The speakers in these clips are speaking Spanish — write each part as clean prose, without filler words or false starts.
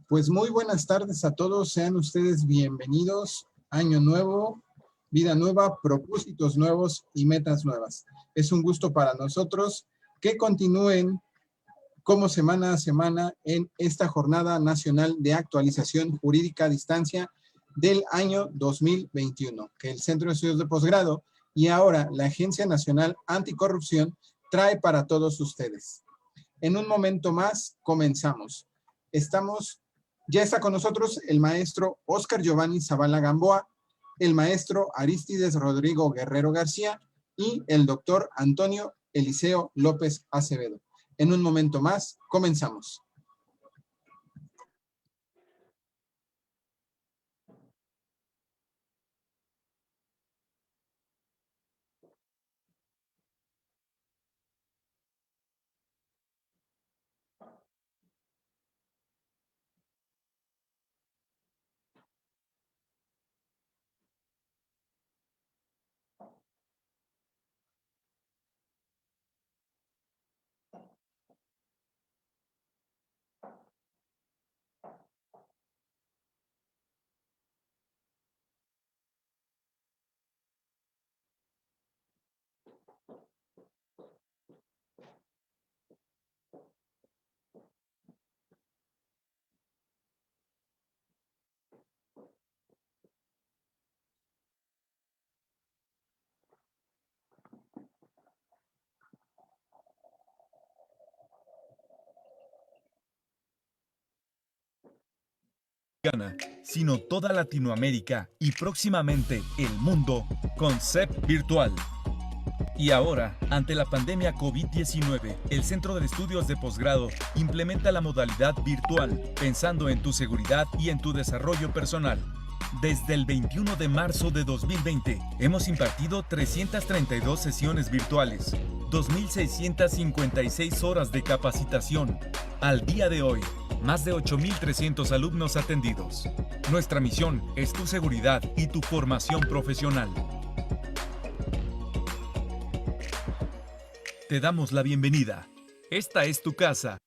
Pues muy buenas tardes a todos, sean ustedes bienvenidos. Año nuevo, vida nueva, propósitos nuevos y metas nuevas. Es un gusto para nosotros que continúen como semana a semana en esta Jornada Nacional de Actualización Jurídica a Distancia del año 2021, que el Centro de Estudios de Posgrado y ahora la Agencia Nacional Anticorrupción trae para todos ustedes. En un momento más comenzamos. Ya está con nosotros el maestro Óscar Giovanni Zavala Gamboa, el maestro Arístides Rodrigo Guerrero García y el doctor Antonio Eliseo López Acevedo. En un momento más, comenzamos. Sino toda Latinoamérica y próximamente el mundo con CEP Virtual. Y ahora, ante la pandemia COVID-19, el Centro de Estudios de Posgrado implementa la modalidad virtual, pensando en tu seguridad y en tu desarrollo personal. Desde el 21 de marzo de 2020, hemos impartido 332 sesiones virtuales, 2.656 horas de capacitación. Al día de hoy, más de 8.300 alumnos atendidos. Nuestra misión es tu seguridad y tu formación profesional. Te damos la bienvenida. Esta es tu casa.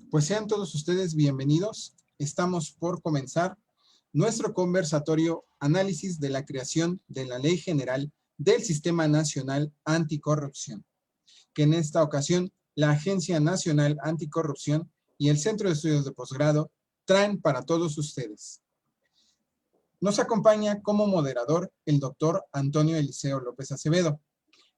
Pues sean todos ustedes bienvenidos. Estamos por comenzar nuestro conversatorio Análisis de la creación de la Ley General del Sistema Nacional Anticorrupción, que en esta ocasión la Agencia Nacional Anticorrupción y el Centro de Estudios de Posgrado traen para todos ustedes. Nos acompaña como moderador el doctor Antonio Eliseo López Acevedo.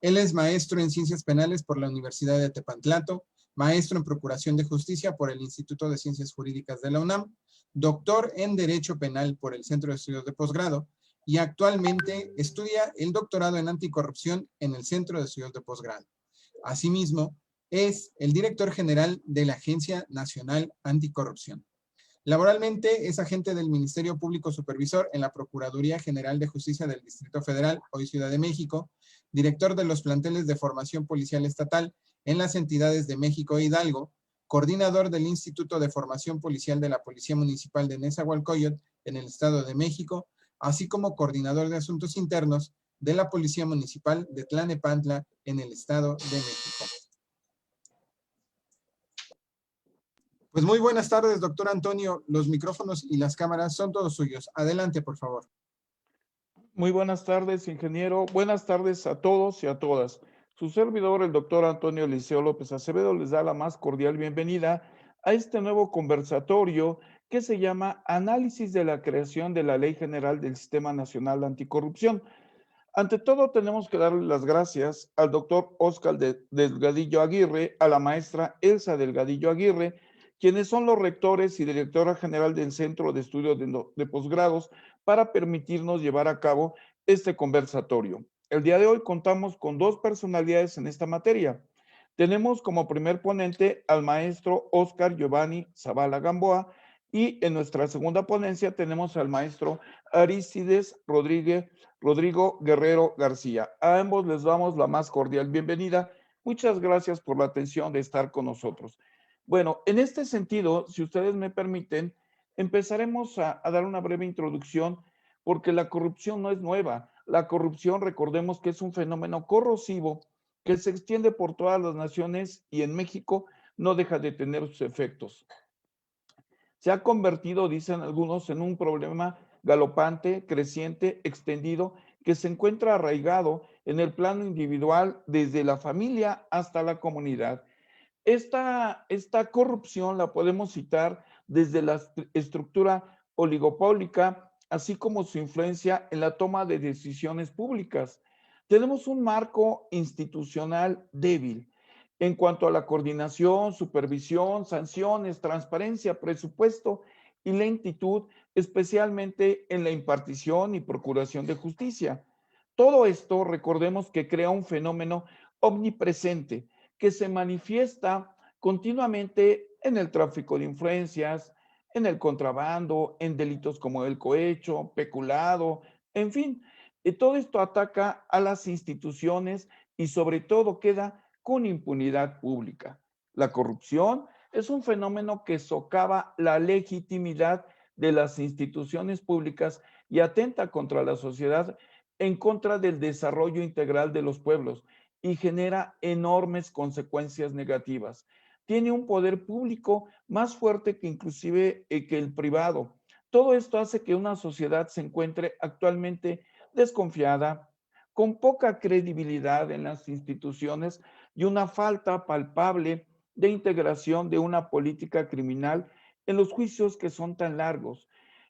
Él es maestro en Ciencias Penales por la Universidad de Tepantlato, maestro en Procuración de Justicia por el Instituto de Ciencias Jurídicas de la UNAM, doctor en Derecho Penal por el Centro de Estudios de Posgrado y actualmente estudia el doctorado en Anticorrupción en el Centro de Estudios de Posgrado. Asimismo, es el director general de la Agencia Nacional Anticorrupción. Laboralmente es agente del Ministerio Público Supervisor en la Procuraduría General de Justicia del Distrito Federal, hoy Ciudad de México, director de los planteles de formación policial estatal en las entidades de México e Hidalgo, coordinador del Instituto de Formación Policial de la Policía Municipal de Nezahualcóyotl en el Estado de México, así como coordinador de Asuntos Internos de la Policía Municipal de Tlalnepantla en el Estado de México. Pues muy buenas tardes, doctor Antonio. Los micrófonos y las cámaras son todos suyos. Adelante, por favor. Muy buenas tardes, ingeniero. Buenas tardes a todos y a todas. Su servidor, el doctor Antonio Eliseo López Acevedo, les da la más cordial bienvenida a este nuevo conversatorio que se llama Análisis de la creación de la Ley General del Sistema Nacional Anticorrupción. Ante todo, tenemos que darle las gracias al doctor Óscar Delgadillo Aguirre, a la maestra Elsa Delgadillo Aguirre, quienes son los rectores y directora general del Centro de Estudios de Posgrados, para permitirnos llevar a cabo este conversatorio. El día de hoy contamos con dos personalidades en esta materia. Tenemos como primer ponente al maestro Óscar Giovanni Zavala Gamboa y en nuestra segunda ponencia tenemos al maestro Arístides Rodrigo Guerrero García. A ambos les damos la más cordial bienvenida. Muchas gracias por la atención de estar con nosotros. Bueno, en este sentido, si ustedes me permiten, empezaremos a dar una breve introducción porque la corrupción no es nueva. La corrupción, recordemos que es un fenómeno corrosivo que se extiende por todas las naciones y en México no deja de tener sus efectos. Se ha convertido, dicen algunos, en un problema galopante, creciente, extendido, que se encuentra arraigado en el plano individual desde la familia hasta la comunidad. Esta corrupción la podemos citar desde la estructura oligopólica, así como su influencia en la toma de decisiones públicas. Tenemos un marco institucional débil en cuanto a la coordinación, supervisión, sanciones, transparencia, presupuesto y lentitud, especialmente en la impartición y procuración de justicia. Todo esto, recordemos que crea un fenómeno omnipresente que se manifiesta continuamente en el tráfico de influencias, en el contrabando, en delitos como el cohecho, peculado, en fin, todo esto ataca a las instituciones y sobre todo queda con impunidad pública. La corrupción es un fenómeno que socava la legitimidad de las instituciones públicas y atenta contra la sociedad en contra del desarrollo integral de los pueblos y genera enormes consecuencias negativas. Tiene un poder público más fuerte que inclusive que el privado. Todo esto hace que una sociedad se encuentre actualmente desconfiada, con poca credibilidad en las instituciones y una falta palpable de integración de una política criminal en los juicios que son tan largos.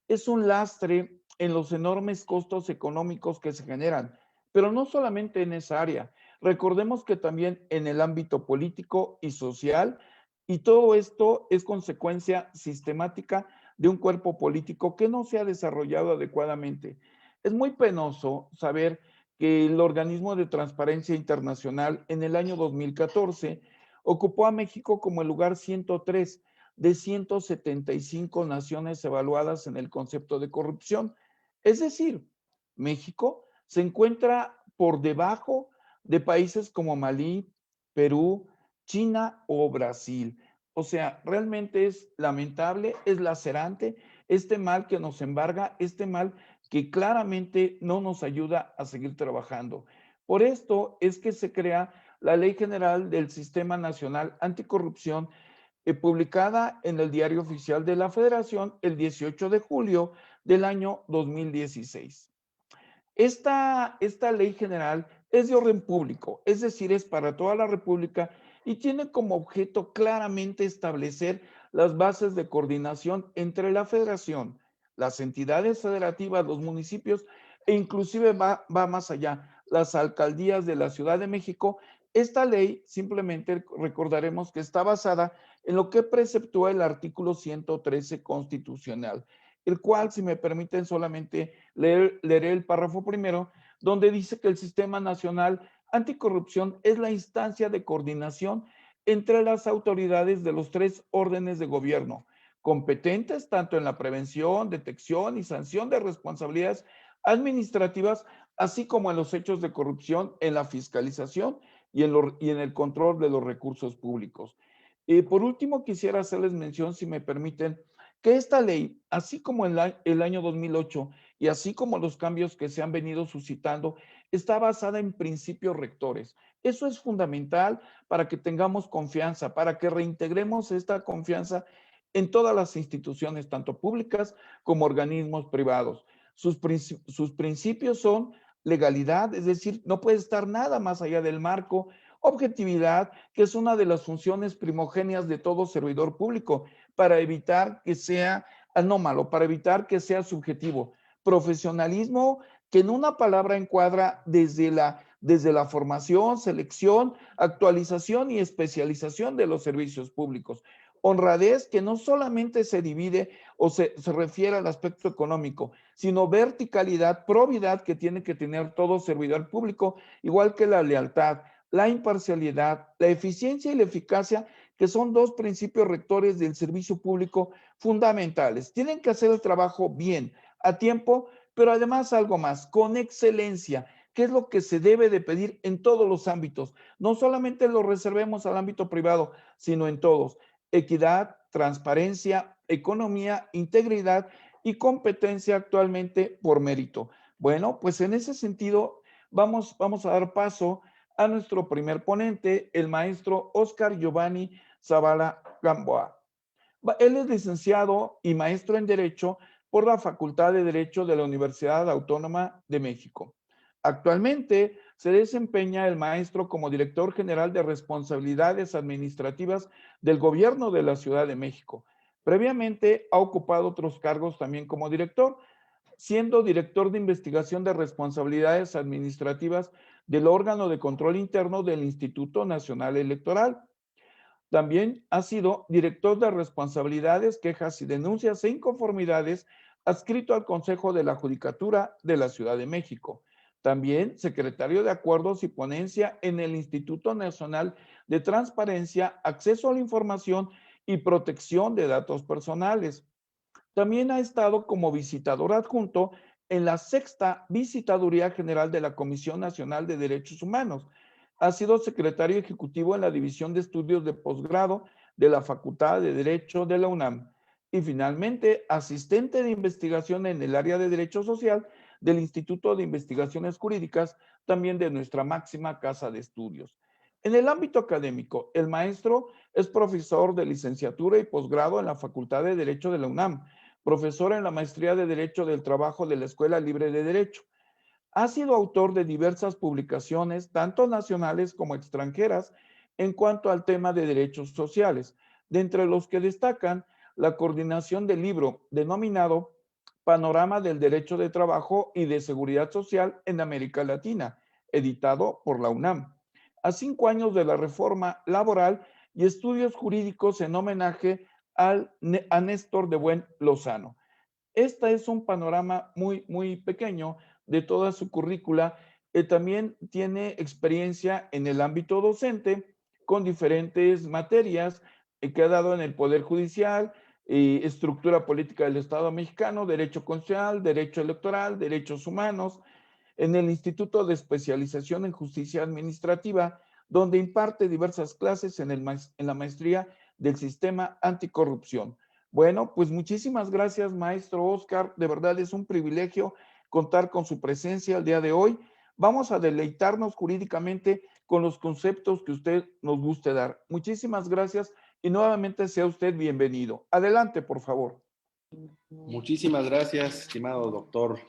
Es un lastre en los enormes costos económicos que se generan, pero no solamente en esa área. Recordemos que también en el ámbito político y social, y todo esto es consecuencia sistemática de un cuerpo político que no se ha desarrollado adecuadamente. Es muy penoso saber que el Organismo de Transparencia Internacional en el año 2014 ocupó a México como el lugar 103 de 175 naciones evaluadas en el concepto de corrupción. Es decir, México se encuentra por debajo de países como Malí, Perú, China o Brasil. O sea, realmente es lamentable, es lacerante este mal que nos embarga, este mal que claramente no nos ayuda a seguir trabajando. Por esto es que se crea la Ley General del Sistema Nacional Anticorrupción, publicada en el Diario Oficial de la Federación el 18 de julio del año 2016. Esta ley general es de orden público, es decir, es para toda la República y tiene como objeto claramente establecer las bases de coordinación entre la Federación, las entidades federativas, los municipios e inclusive va más allá, las alcaldías de la Ciudad de México. Esta ley simplemente recordaremos que está basada en lo que preceptúa el artículo 113 constitucional, el cual, si me permiten solamente leeré el párrafo primero, donde dice que el Sistema Nacional Anticorrupción es la instancia de coordinación entre las autoridades de los tres órdenes de gobierno, competentes tanto en la prevención, detección y sanción de responsabilidades administrativas, así como en los hechos de corrupción, en la fiscalización y en el control de los recursos públicos. Por último, quisiera hacerles mención, si me permiten, que esta ley, así como en el año 2008 y así como los cambios que se han venido suscitando, está basada en principios rectores. Eso es fundamental para que tengamos confianza, para que reintegremos esta confianza en todas las instituciones, tanto públicas como organismos privados. Sus principios son legalidad, es decir, no puede estar nada más allá del marco Objetividad, que es una de las funciones primogéneas de todo servidor público, para evitar que sea anómalo, para evitar que sea subjetivo. Profesionalismo, que en una palabra encuadra desde la formación, selección, actualización y especialización de los servicios públicos. Honradez, que no solamente se divide o se refiere al aspecto económico, sino verticalidad, probidad que tiene que tener todo servidor público, igual que la lealtad, la imparcialidad, la eficiencia y la eficacia, que son dos principios rectores del servicio público fundamentales. Tienen que hacer el trabajo bien, a tiempo, pero además algo más, con excelencia, que es lo que se debe de pedir en todos los ámbitos. No solamente lo reservemos al ámbito privado, sino en todos. Equidad, transparencia, economía, integridad y competencia actualmente por mérito. Bueno, pues en ese sentido vamos a dar paso a nuestro primer ponente, el maestro Óscar Giovanni Zavala Gamboa. Él es licenciado y maestro en Derecho por la Facultad de Derecho de la Universidad Autónoma de México. Actualmente se desempeña el maestro como director general de responsabilidades administrativas del gobierno de la Ciudad de México. Previamente ha ocupado otros cargos también como director, siendo director de investigación de responsabilidades administrativas del órgano de control interno del Instituto Nacional Electoral. También ha sido director de responsabilidades, quejas y denuncias e inconformidades adscrito al Consejo de la Judicatura de la Ciudad de México. También secretario de Acuerdos y Ponencia en el Instituto Nacional de Transparencia, Acceso a la Información y Protección de Datos Personales. También ha estado como visitador adjunto en la sexta Visitaduría General de la Comisión Nacional de Derechos Humanos. Ha sido secretario ejecutivo en la División de Estudios de Posgrado de la Facultad de Derecho de la UNAM. Y finalmente, asistente de investigación en el área de Derecho Social del Instituto de Investigaciones Jurídicas, también de nuestra máxima casa de estudios. En el ámbito académico, el maestro es profesor de licenciatura y posgrado en la Facultad de Derecho de la UNAM, profesor en la Maestría de Derecho del Trabajo de la Escuela Libre de Derecho. Ha sido autor de diversas publicaciones, tanto nacionales como extranjeras, en cuanto al tema de derechos sociales, de entre los que destacan la coordinación del libro denominado Panorama del Derecho de Trabajo y de Seguridad Social en América Latina, editado por la UNAM, a 5 años de la reforma laboral y estudios jurídicos en homenaje a Néstor de Buen Lozano. Este es un panorama muy pequeño de toda su currícula. También tiene experiencia en el ámbito docente con diferentes materias que ha dado en el Poder Judicial, estructura política del Estado mexicano, derecho constitucional, derecho electoral, derechos humanos, en el Instituto de Especialización en Justicia Administrativa, donde imparte diversas clases en la maestría del sistema anticorrupción. Bueno, pues muchísimas gracias, maestro Óscar. De verdad es un privilegio contar con su presencia el día de hoy. Vamos a deleitarnos jurídicamente con los conceptos que usted nos guste dar. Muchísimas gracias y nuevamente sea usted bienvenido. Adelante, por favor. Muchísimas gracias, estimado doctor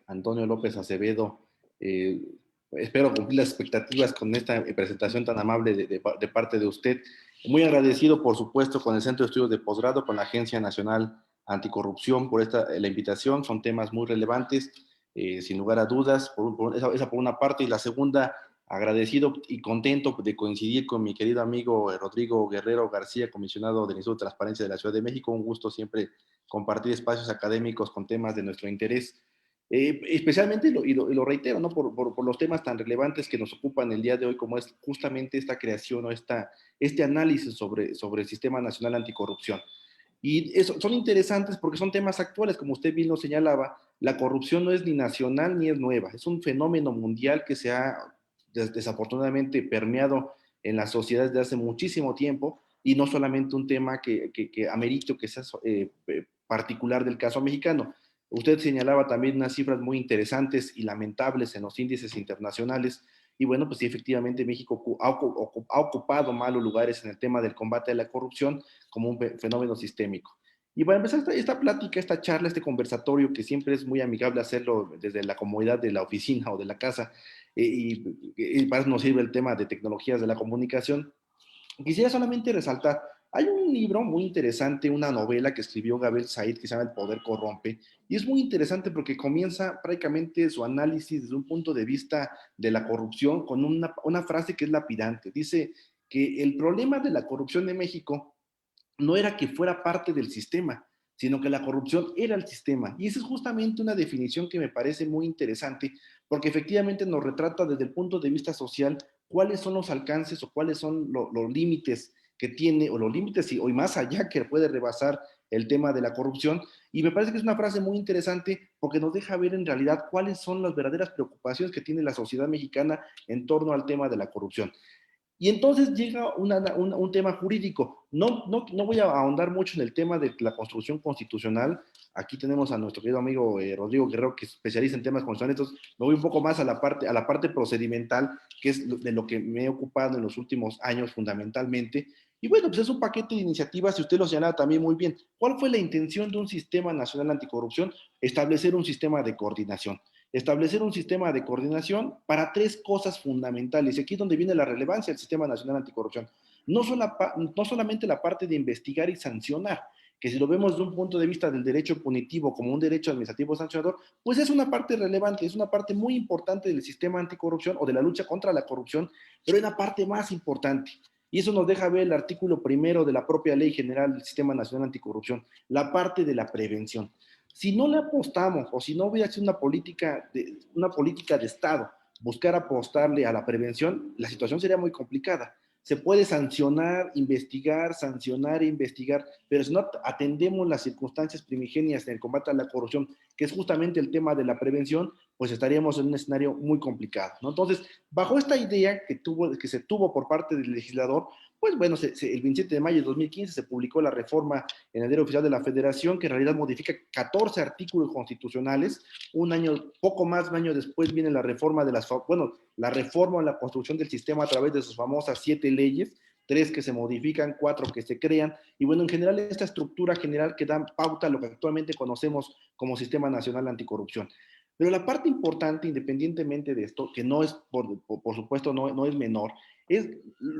Antonio López Acevedo. Espero cumplir las expectativas con esta presentación tan amable de parte de usted. Muy agradecido, por supuesto, con el Centro de Estudios de Posgrado, con la Agencia Nacional Anticorrupción por la invitación. Son temas muy relevantes, sin lugar a dudas. Esa por una parte. Y la segunda, agradecido y contento de coincidir con mi querido amigo Rodrigo Guerrero García, comisionado del Instituto de Transparencia de la Ciudad de México. Un gusto siempre compartir espacios académicos con temas de nuestro interés. Especialmente, y lo reitero, ¿no? por los temas tan relevantes que nos ocupan el día de hoy, como es justamente esta creación o este análisis sobre el Sistema Nacional Anticorrupción. Y son interesantes porque son temas actuales, como usted bien lo señalaba. La corrupción no es ni nacional ni es nueva, es un fenómeno mundial que se ha desafortunadamente permeado en la sociedad desde hace muchísimo tiempo, y no solamente un tema que amerite que sea particular del caso mexicano. Usted señalaba también unas cifras muy interesantes y lamentables en los índices internacionales, y bueno, pues sí, efectivamente México ha ocupado malos lugares en el tema del combate a la corrupción como un fenómeno sistémico. Y para empezar esta plática, esta charla, este conversatorio, que siempre es muy amigable hacerlo desde la comodidad de la oficina o de la casa, y para eso nos sirve el tema de tecnologías de la comunicación, quisiera solamente resaltar, hay un libro muy interesante, una novela que escribió Gabriel Said que se llama El poder corrompe, y es muy interesante porque comienza prácticamente su análisis desde un punto de vista de la corrupción con una frase que es lapidante. Dice que el problema de la corrupción de México no era que fuera parte del sistema, sino que la corrupción era el sistema. Y esa es justamente una definición que me parece muy interesante, porque efectivamente nos retrata desde el punto de vista social cuáles son los alcances o cuáles son los límites que tiene, o los límites y más allá que puede rebasar el tema de la corrupción. Y me parece que es una frase muy interesante porque nos deja ver en realidad cuáles son las verdaderas preocupaciones que tiene la sociedad mexicana en torno al tema de la corrupción. Y entonces llega un tema jurídico. No voy a ahondar mucho en el tema de la construcción constitucional. Aquí tenemos a nuestro querido amigo Rodrigo Guerrero, que es especialista en temas constitucionales. Entonces, me voy un poco más a la parte procedimental, que es de lo que me he ocupado en los últimos años fundamentalmente. Y bueno, pues es un paquete de iniciativas, y usted lo señala también muy bien. ¿Cuál fue la intención de un sistema nacional anticorrupción? Establecer un sistema de coordinación. Establecer un sistema de coordinación para tres cosas fundamentales. Y aquí es donde viene la relevancia del Sistema Nacional Anticorrupción. No solamente la parte de investigar y sancionar, que si lo vemos desde un punto de vista del derecho punitivo como un derecho administrativo sancionador, pues es una parte relevante, es una parte muy importante del sistema anticorrupción o de la lucha contra la corrupción, pero hay una parte más importante. Y eso nos deja ver el artículo primero de la propia Ley General del Sistema Nacional Anticorrupción, la parte de la prevención. Si no le apostamos o si no hubiera sido una política de Estado buscar apostarle a la prevención, la situación sería muy complicada. Se puede sancionar e investigar, pero si no atendemos las circunstancias primigenias en el combate a la corrupción, que es justamente el tema de la prevención, pues estaríamos en un escenario muy complicado, ¿no? Entonces, bajo esta idea que se tuvo por parte del legislador, pues bueno, el 27 de mayo de 2015 se publicó la reforma en el Diario Oficial de la Federación, que en realidad modifica 14 artículos constitucionales. Poco más de un año después viene la reforma la reforma en la construcción del sistema a través de sus famosas 7 leyes, 3 que se modifican, 4 que se crean, y bueno, en general esta estructura general que da pauta a lo que actualmente conocemos como Sistema Nacional Anticorrupción. Pero la parte importante, independientemente de esto, que no es, por supuesto, no es menor, es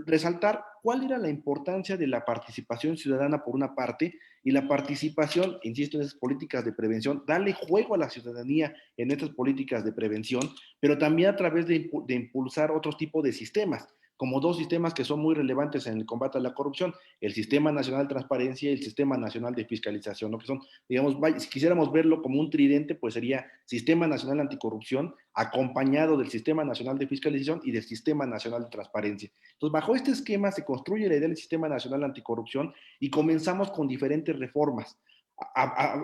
resaltar cuál era la importancia de la participación ciudadana por una parte, y la participación, insisto, en esas políticas de prevención, darle juego a la ciudadanía en estas políticas de prevención, pero también a través de impulsar otro tipo de sistemas, como dos sistemas que son muy relevantes en el combate a la corrupción: el Sistema Nacional de Transparencia y el Sistema Nacional de Fiscalización, ¿no? Que son, digamos, si quisiéramos verlo como un tridente, pues sería Sistema Nacional Anticorrupción, acompañado del Sistema Nacional de Fiscalización y del Sistema Nacional de Transparencia. Entonces, bajo este esquema se construye la idea del Sistema Nacional Anticorrupción y comenzamos con diferentes reformas.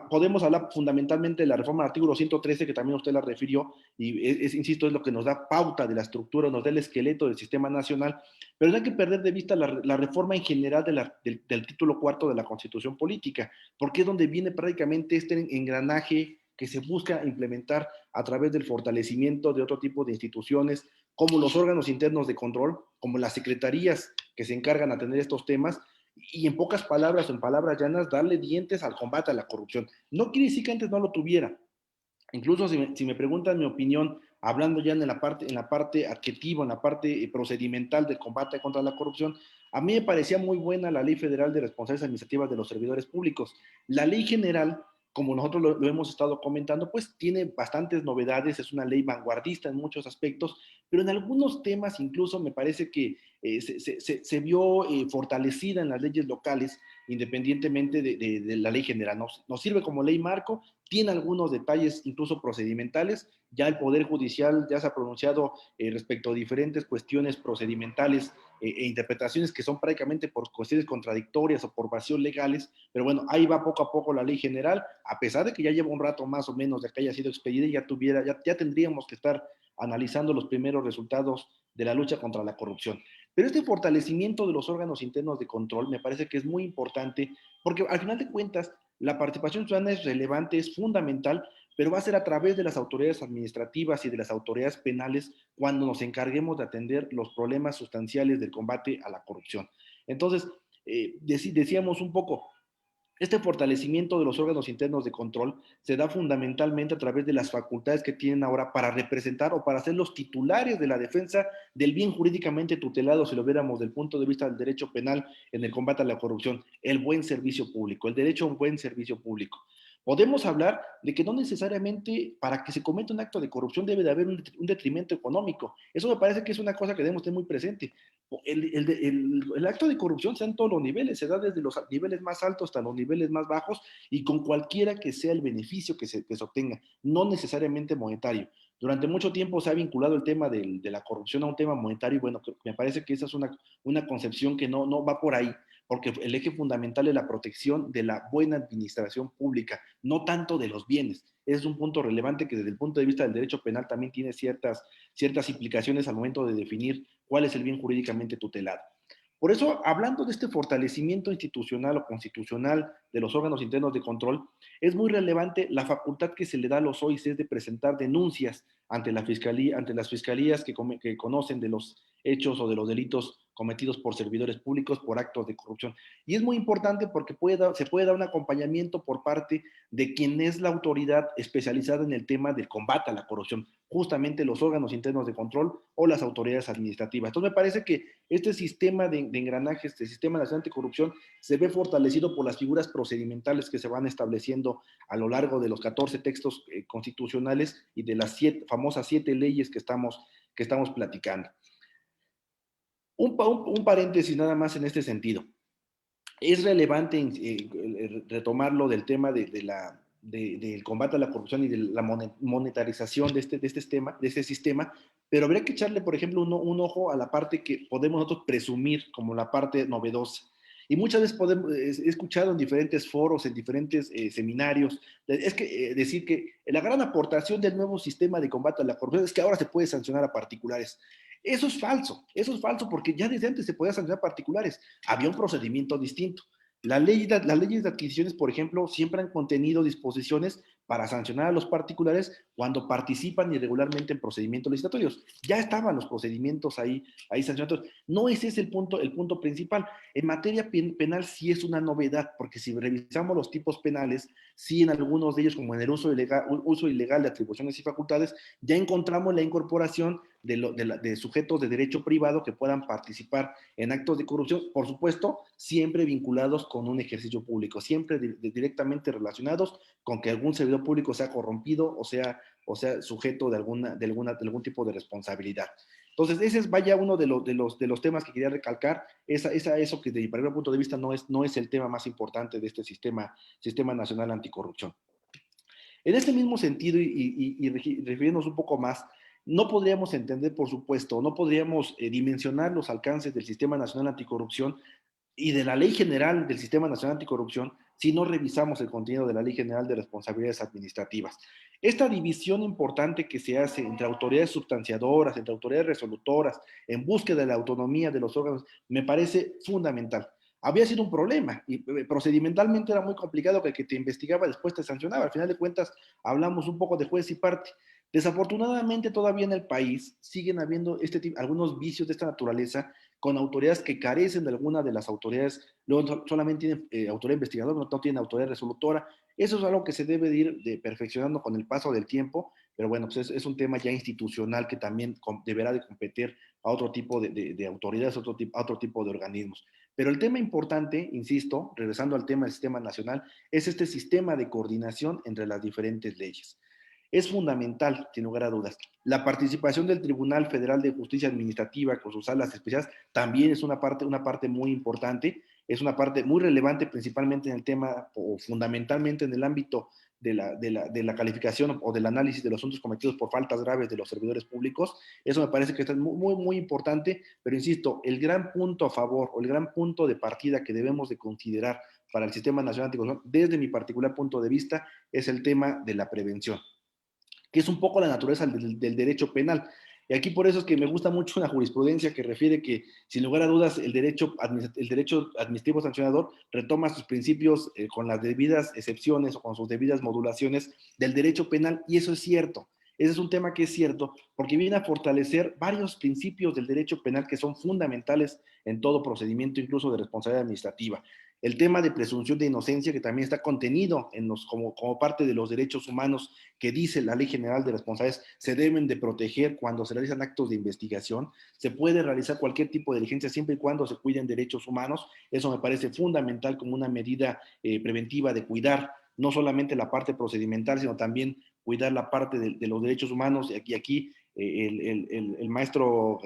Podemos hablar fundamentalmente de la reforma del artículo 113, que también usted la refirió, y insisto, es lo que nos da pauta de la estructura, nos da el esqueleto del sistema nacional, pero no hay que perder de vista la reforma en general del título cuarto de la Constitución Política, porque es donde viene prácticamente este engranaje que se busca implementar a través del fortalecimiento de otro tipo de instituciones, como los órganos internos de control, como las secretarías que se encargan a tener estos temas, y en pocas palabras, en palabras llanas, darle dientes al combate a la corrupción. No quiere decir que antes no lo tuviera. Incluso si me preguntan mi opinión, hablando ya en la parte adjetiva, en la parte procedimental del combate contra la corrupción, a mí me parecía muy buena la Ley Federal de Responsabilidades Administrativas de los Servidores Públicos. La Ley General, como nosotros lo hemos estado comentando, pues tiene bastantes novedades, es una ley vanguardista en muchos aspectos, pero en algunos temas incluso me parece que se vio fortalecida en las leyes locales, independientemente de la ley general. Nos sirve como ley marco, tiene algunos detalles incluso procedimentales. Ya el Poder Judicial ya se ha pronunciado respecto a diferentes cuestiones procedimentales e interpretaciones que son prácticamente por cuestiones contradictorias o por vacíos legales, pero bueno, ahí va poco a poco la ley general, a pesar de que ya lleva un rato más o menos de que haya sido expedida, y ya tendríamos que estar analizando los primeros resultados de la lucha contra la corrupción. Pero este fortalecimiento de los órganos internos de control me parece que es muy importante, porque al final de cuentas la participación ciudadana es relevante, es fundamental, pero va a ser a través de las autoridades administrativas y de las autoridades penales cuando nos encarguemos de atender los problemas sustanciales del combate a la corrupción. Entonces, decíamos un poco, Este fortalecimiento de los órganos internos de control se da fundamentalmente a través de las facultades que tienen ahora para representar o para ser los titulares de la defensa del bien jurídicamente tutelado, si lo viéramos desde el punto de vista del derecho penal en el combate a la corrupción, el buen servicio público, el derecho a un buen servicio público. Podemos hablar de que no necesariamente para que se cometa un acto de corrupción debe de haber un detrimento económico. Eso me parece que es una cosa que debemos tener muy presente. El acto de corrupción se da en todos los niveles, se da desde los niveles más altos hasta los niveles más bajos y con cualquiera que sea el beneficio que se obtenga, no necesariamente monetario. Durante mucho tiempo se ha vinculado el tema de la corrupción a un tema monetario y bueno, me parece que esa es una concepción que no va por ahí, porque el eje fundamental es la protección de la buena administración pública, no tanto de los bienes. Es un punto relevante que desde el punto de vista del derecho penal también tiene ciertas implicaciones al momento de definir cuál es el bien jurídicamente tutelado. Por eso, hablando de este fortalecimiento institucional o constitucional de los órganos internos de control, es muy relevante la facultad que se le da a los OICs de presentar denuncias ante la fiscalía, ante las fiscalías que conocen de los hechos o de los delitos cometidos por servidores públicos por actos de corrupción. Y es muy importante porque se puede dar un acompañamiento por parte de quien es la autoridad especializada en el tema del combate a la corrupción, justamente los órganos internos de control o las autoridades administrativas. Entonces me parece que este sistema de engranaje, este sistema nacional anticorrupción, se ve fortalecido por las figuras procedimentales que se van estableciendo a lo largo de los 14 textos constitucionales y de las famosas 7 leyes que estamos platicando. Un paréntesis nada más en este sentido. Es relevante retomarlo del tema del combate a la corrupción y de la monetarización de este sistema, pero habría que echarle, por ejemplo, un ojo a la parte que podemos nosotros presumir como la parte novedosa. Y muchas veces he escuchado en diferentes foros, en diferentes seminarios, decir que la gran aportación del nuevo sistema de combate a la corrupción es que ahora se puede sancionar a particulares. Eso es falso porque ya desde antes se podía sancionar a particulares, había un procedimiento distinto. Las leyes de adquisiciones, por ejemplo, siempre han contenido disposiciones para sancionar a los particulares cuando participan irregularmente en procedimientos licitatorios. Ya estaban los procedimientos ahí sancionados. No ese es el punto principal. En materia penal sí es una novedad, porque si revisamos los tipos penales, sí en algunos de ellos, como en el uso ilegal de atribuciones y facultades, ya encontramos la incorporación de sujetos de derecho privado que puedan participar en actos de corrupción, por supuesto, siempre vinculados con un ejercicio público, siempre directamente relacionados con que algún servidor público sea corrompido o sea sujeto de algún tipo de responsabilidad. Entonces, ese es uno de los temas que quería recalcar, eso que desde mi primer punto de vista no es el tema más importante de este sistema nacional anticorrupción. En este mismo sentido, y refiriéndonos un poco más, no podríamos entender, por supuesto, no podríamos dimensionar los alcances del Sistema Nacional Anticorrupción y de la Ley General del Sistema Nacional Anticorrupción si no revisamos el contenido de la Ley General de Responsabilidades Administrativas. Esta división importante que se hace entre autoridades substanciadoras, entre autoridades resolutoras, en búsqueda de la autonomía de los órganos, me parece fundamental. Había sido un problema y procedimentalmente era muy complicado que el que te investigaba después te sancionaba. Al final de cuentas, hablamos un poco de juez y parte. Desafortunadamente, todavía en el país siguen habiendo algunos vicios de esta naturaleza con autoridades que carecen de alguna de las autoridades, luego solamente tienen autoridad investigadora, no tienen autoridad resolutora. Eso es algo que se debe de ir perfeccionando con el paso del tiempo, pero bueno, pues es un tema ya institucional que también deberá de competir a otro tipo de autoridades, a otro tipo de organismos. Pero el tema importante, insisto, regresando al tema del sistema nacional, es este sistema de coordinación entre las diferentes leyes. Es fundamental, sin lugar a dudas. La participación del Tribunal Federal de Justicia Administrativa con sus salas especiales también es una parte muy importante, es una parte muy relevante principalmente en el tema o fundamentalmente en el ámbito de la calificación o del análisis de los asuntos cometidos por faltas graves de los servidores públicos. Eso me parece que es muy importante, pero insisto, el gran punto a favor o el gran punto de partida que debemos de considerar para el Sistema Nacional Anticorrupción, desde mi particular punto de vista, es el tema de la prevención, que es un poco la naturaleza del derecho penal. Y aquí por eso es que me gusta mucho una jurisprudencia que refiere que, sin lugar a dudas, el derecho administrativo sancionador retoma sus principios con las debidas excepciones o con sus debidas modulaciones del derecho penal, y eso es cierto. Ese es un tema que es cierto, porque viene a fortalecer varios principios del derecho penal que son fundamentales en todo procedimiento, incluso de responsabilidad administrativa. el tema de presunción de inocencia, que también está contenido como parte de los derechos humanos que dice la Ley General de Responsabilidades, se deben de proteger cuando se realizan actos de investigación. Se puede realizar cualquier tipo de diligencia siempre y cuando se cuiden derechos humanos. Eso me parece fundamental como una medida preventiva de cuidar no solamente la parte procedimental, sino también cuidar la parte de los derechos humanos. Y aquí el maestro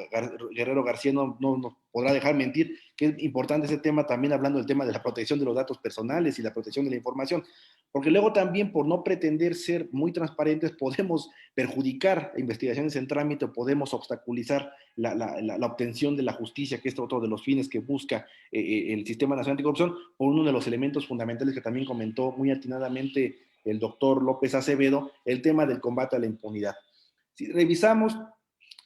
Guerrero García no nos podrá dejar mentir que es importante ese tema, también hablando del tema de la protección de los datos personales y la protección de la información, porque luego también por no pretender ser muy transparentes podemos perjudicar investigaciones en trámite, podemos obstaculizar la obtención de la justicia, que es otro de los fines que busca el Sistema Nacional Anticorrupción, por uno de los elementos fundamentales que también comentó muy atinadamente el doctor López Acevedo, el tema del combate a la impunidad. Si revisamos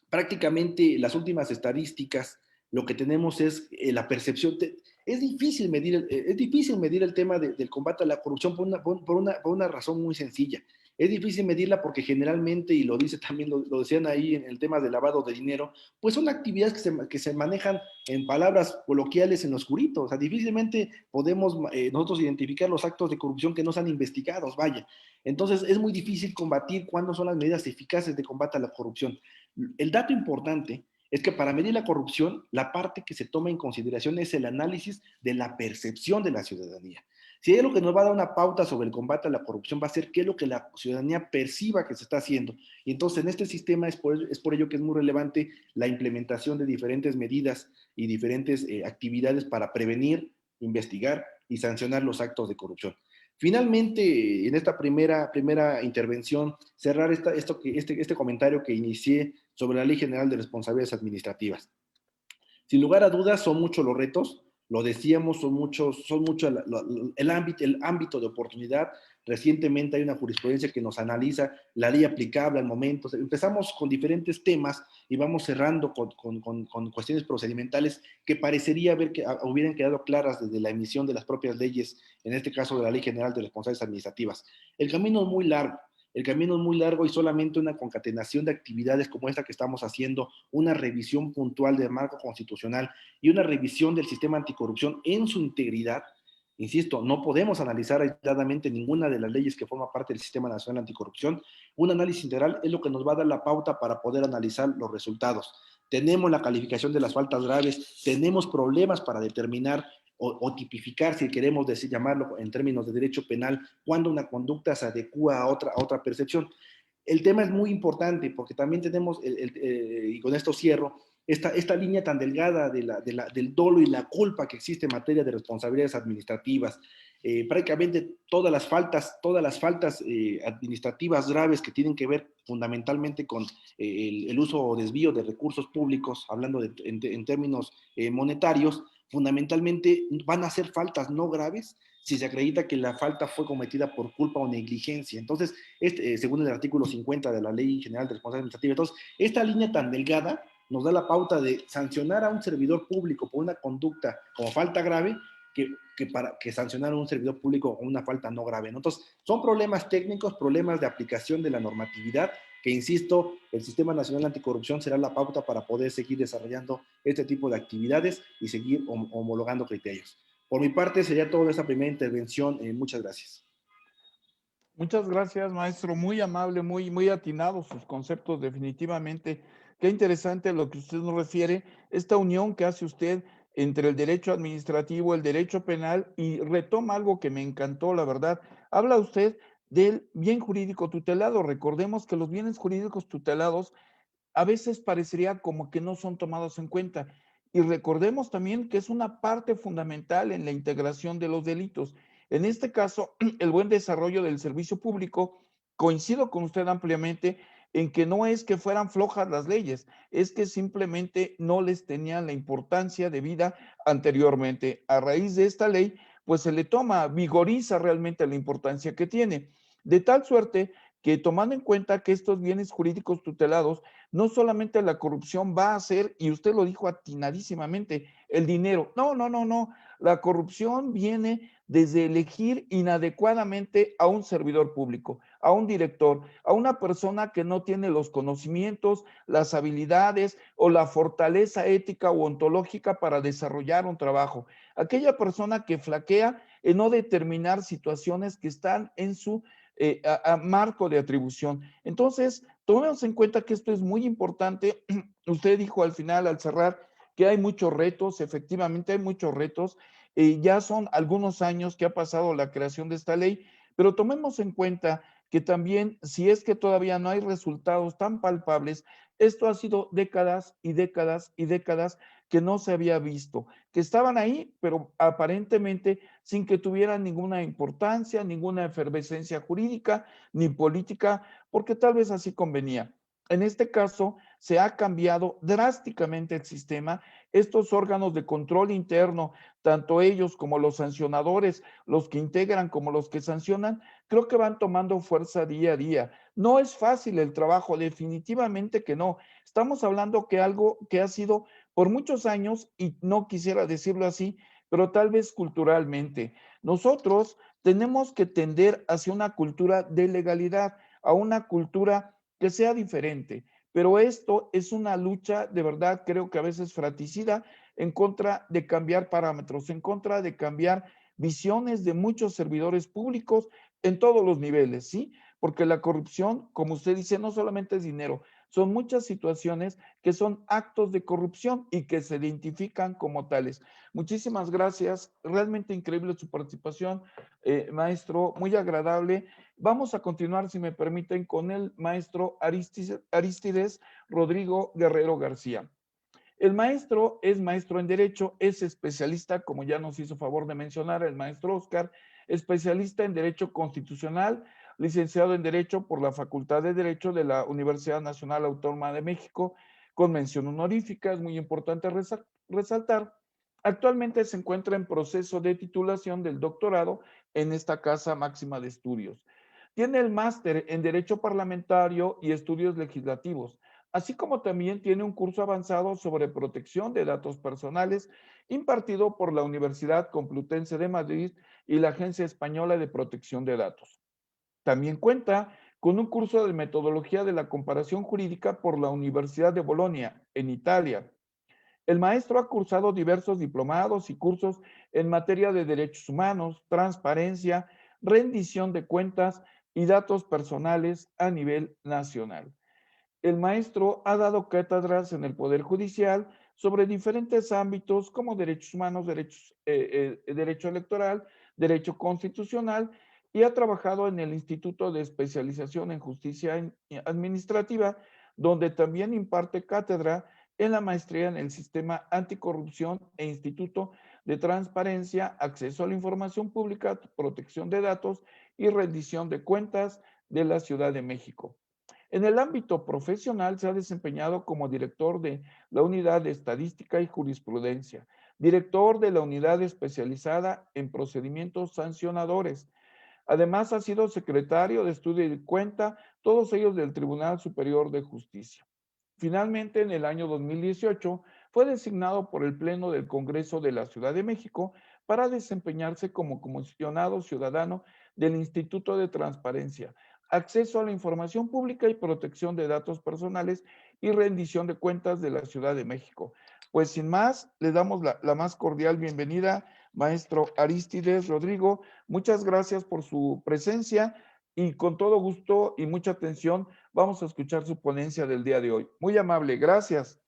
prácticamente las últimas estadísticas, lo que tenemos es la percepción. Es difícil medir el tema del combate a la corrupción por una razón muy sencilla. Es difícil medirla porque generalmente, y lo dice también, lo decían ahí en el tema del lavado de dinero, pues son actividades que se manejan en palabras coloquiales en lo oscurito. O sea, difícilmente podemos nosotros identificar los actos de corrupción que no sean investigados, vaya. Entonces, es muy difícil combatir cuándo son las medidas eficaces de combate a la corrupción. El dato importante es que para medir la corrupción, la parte que se toma en consideración es el análisis de la percepción de la ciudadanía. Si hay algo que nos va a dar una pauta sobre el combate a la corrupción, va a ser qué es lo que la ciudadanía perciba que se está haciendo. Y entonces en este sistema es por ello que es muy relevante la implementación de diferentes medidas y diferentes actividades para prevenir, investigar y sancionar los actos de corrupción. Finalmente, en esta primera intervención, cerrar este comentario que inicié sobre la Ley General de Responsabilidades Administrativas. Sin lugar a dudas, son muchos los retos, lo decíamos, son mucho el ámbito de oportunidad. Recientemente hay una jurisprudencia que nos analiza la ley aplicable al momento. Empezamos con diferentes temas y vamos cerrando con cuestiones procedimentales que parecería que hubieran quedado claras desde la emisión de las propias leyes, en este caso de la Ley General de Responsabilidades Administrativas. El camino es muy largo. El camino es muy largo y solamente una concatenación de actividades como esta que estamos haciendo, una revisión puntual del marco constitucional y una revisión del sistema anticorrupción en su integridad. Insisto, no podemos analizar aisladamente ninguna de las leyes que forman parte del Sistema Nacional Anticorrupción. Un análisis integral es lo que nos va a dar la pauta para poder analizar los resultados. Tenemos la calificación de las faltas graves, tenemos problemas para determinar o tipificar, si queremos llamarlo en términos de derecho penal, cuando una conducta se adecua a otra percepción. El tema es muy importante porque también tenemos, y con esto cierro, esta línea tan delgada del dolo y la culpa que existe en materia de responsabilidades administrativas. Prácticamente todas las faltas administrativas graves que tienen que ver fundamentalmente con el uso o desvío de recursos públicos, hablando en términos monetarios, fundamentalmente van a ser faltas no graves si se acredita que la falta fue cometida por culpa o negligencia. Entonces, según el artículo 50 de la Ley General de Responsabilidad Administrativa, entonces, esta línea tan delgada nos da la pauta de sancionar a un servidor público por una conducta como falta grave que sancionar a un servidor público con una falta no grave, ¿no? Entonces, son problemas técnicos, problemas de aplicación de la normatividad, que insisto, el Sistema Nacional Anticorrupción será la pauta para poder seguir desarrollando este tipo de actividades y seguir homologando criterios. Por mi parte, sería toda esa primera intervención. Muchas gracias. Muchas gracias, maestro. Muy amable, muy atinado sus conceptos, definitivamente. Qué interesante lo que usted nos refiere, esta unión que hace usted entre el derecho administrativo, el derecho penal, y retoma algo que me encantó, la verdad. Habla usted del bien jurídico tutelado. Recordemos que los bienes jurídicos tutelados a veces parecería como que no son tomados en cuenta. Y recordemos también que es una parte fundamental en la integración de los delitos. En este caso, el buen desarrollo del servicio público, coincido con usted ampliamente en que no es que fueran flojas las leyes, es que simplemente no les tenían la importancia debida anteriormente. A raíz de esta ley, pues se le vigoriza realmente la importancia que tiene. De tal suerte que tomando en cuenta que estos bienes jurídicos tutelados, no solamente la corrupción va a ser, y usted lo dijo atinadísimamente, el dinero. No. La corrupción viene desde elegir inadecuadamente a un servidor público, a un director, a una persona que no tiene los conocimientos, las habilidades o la fortaleza ética o ontológica para desarrollar un trabajo. Aquella persona que flaquea en no determinar situaciones que están en su marco de atribución. Entonces, tomemos en cuenta que esto es muy importante. Usted dijo al final, al cerrar, que hay muchos retos, efectivamente hay muchos retos. Ya son algunos años que ha pasado la creación de esta ley, pero tomemos en cuenta que también, si es que todavía no hay resultados tan palpables, esto ha sido décadas y décadas y décadas que no se había visto, que estaban ahí, pero aparentemente sin que tuvieran ninguna importancia, ninguna efervescencia jurídica ni política, porque tal vez así convenía. En este caso, se ha cambiado drásticamente el sistema. Estos órganos de control interno, tanto ellos como los sancionadores, los que integran como los que sancionan, creo que van tomando fuerza día a día. No es fácil el trabajo, definitivamente que no. Estamos hablando que algo que ha sido por muchos años, y no quisiera decirlo así, pero tal vez culturalmente. Nosotros tenemos que tender hacia una cultura de legalidad, a una cultura que sea diferente. Pero esto es una lucha, de verdad, creo que a veces fratricida, en contra de cambiar parámetros, en contra de cambiar visiones de muchos servidores públicos en todos los niveles, ¿sí? Porque la corrupción, como usted dice, no solamente es dinero, son muchas situaciones que son actos de corrupción y que se identifican como tales. Muchísimas gracias, realmente increíble su participación, maestro, muy agradable. Vamos a continuar, si me permiten, con el maestro Arístides Rodrigo Guerrero García. El maestro es maestro en Derecho, es especialista, como ya nos hizo favor de mencionar el maestro Oscar, especialista en Derecho Constitucional, licenciado en Derecho por la Facultad de Derecho de la Universidad Nacional Autónoma de México, con mención honorífica, es muy importante resaltar. Actualmente se encuentra en proceso de titulación del doctorado en esta Casa Máxima de Estudios. Tiene el máster en Derecho Parlamentario y Estudios Legislativos, así como también tiene un curso avanzado sobre protección de datos personales impartido por la Universidad Complutense de Madrid y la Agencia Española de Protección de Datos. También cuenta con un curso de metodología de la comparación jurídica por la Universidad de Bolonia, en Italia. El maestro ha cursado diversos diplomados y cursos en materia de derechos humanos, transparencia, rendición de cuentas y datos personales a nivel nacional. El maestro ha dado cátedras en el Poder Judicial sobre diferentes ámbitos como derechos humanos, derecho electoral, derecho constitucional, y ha trabajado en el Instituto de Especialización en Justicia Administrativa, donde también imparte cátedra en la maestría en el Sistema Anticorrupción e Instituto de Transparencia, Acceso a la Información Pública, Protección de Datos y Rendición de Cuentas de la Ciudad de México. En el ámbito profesional se ha desempeñado como director de la Unidad de Estadística y Jurisprudencia, director de la Unidad Especializada en Procedimientos Sancionadores. Además, ha sido secretario de Estudio y Cuenta, todos ellos del Tribunal Superior de Justicia. Finalmente, en el año 2018, fue designado por el Pleno del Congreso de la Ciudad de México para desempeñarse como comisionado ciudadano del Instituto de Transparencia, Acceso a la Información Pública y Protección de Datos Personales y Rendición de Cuentas de la Ciudad de México. Pues sin más, le damos la más cordial bienvenida, maestro Arístides Rodrigo. Muchas gracias por su presencia y con todo gusto y mucha atención vamos a escuchar su ponencia del día de hoy. Muy amable, gracias.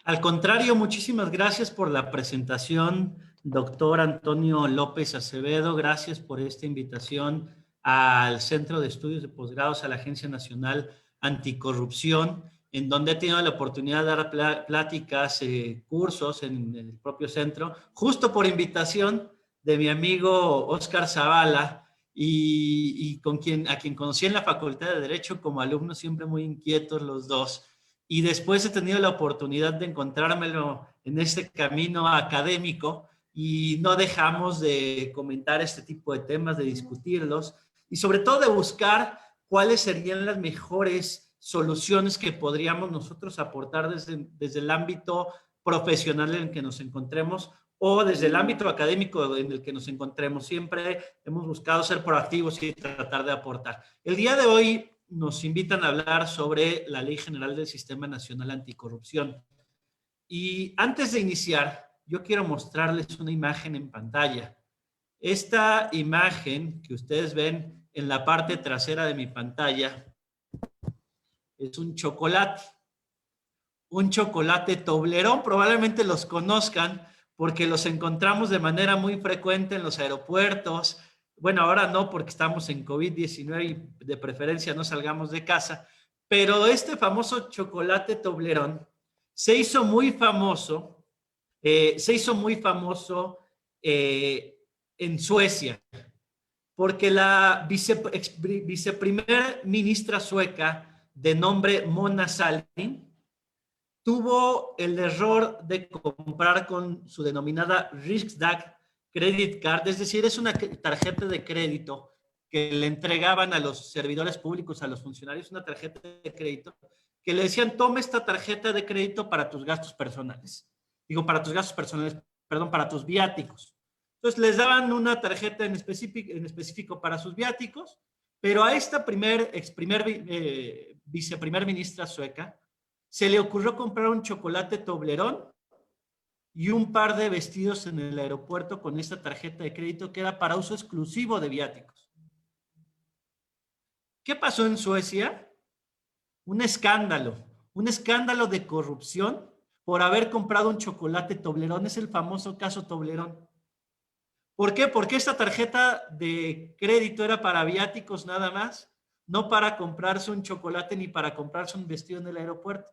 Al contrario, muchísimas gracias por la presentación, doctor Antonio López Acevedo. Gracias por esta invitación al Centro de Estudios de Posgrados, a la Agencia Nacional Anticorrupción, en donde he tenido la oportunidad de dar pláticas, cursos en el propio centro, justo por invitación de mi amigo Oscar Zavala, y a quien conocí en la Facultad de Derecho como alumnos, siempre muy inquietos los dos. Y después he tenido la oportunidad de encontrármelo en este camino académico y no dejamos de comentar este tipo de temas, de discutirlos y sobre todo de buscar cuáles serían las mejores soluciones que podríamos nosotros aportar desde el ámbito profesional en el que nos encontremos o desde el ámbito académico en el que nos encontremos. Siempre hemos buscado ser proactivos y tratar de aportar. El día de hoy nos invitan a hablar sobre la Ley General del Sistema Nacional Anticorrupción. Y antes de iniciar, yo quiero mostrarles una imagen en pantalla. Esta imagen que ustedes ven en la parte trasera de mi pantalla es un chocolate Toblerón. Probablemente los conozcan porque los encontramos de manera muy frecuente en los aeropuertos. Bueno, ahora no, porque estamos en COVID-19 y de preferencia no salgamos de casa, pero este famoso chocolate Toblerón se hizo muy famoso, en Suecia, porque la viceprimer ministra sueca de nombre Mona Sahlin tuvo el error de comprar con su denominada Riksdag Credit Card, es decir, es una tarjeta de crédito que le entregaban a los servidores públicos, a los funcionarios, una tarjeta de crédito, que le decían, toma esta tarjeta de crédito para tus gastos personales. Digo, para tus gastos personales, perdón, para tus viáticos. Entonces, les daban una tarjeta en específico para sus viáticos, pero a esta viceprimer ministra sueca se le ocurrió comprar un chocolate Toblerón y un par de vestidos en el aeropuerto con esta tarjeta de crédito que era para uso exclusivo de viáticos. ¿Qué pasó en Suecia? Un escándalo de corrupción por haber comprado un chocolate Toblerón. Es el famoso caso Toblerón. ¿Por qué? Porque esta tarjeta de crédito era para viáticos nada más, no para comprarse un chocolate ni para comprarse un vestido en el aeropuerto.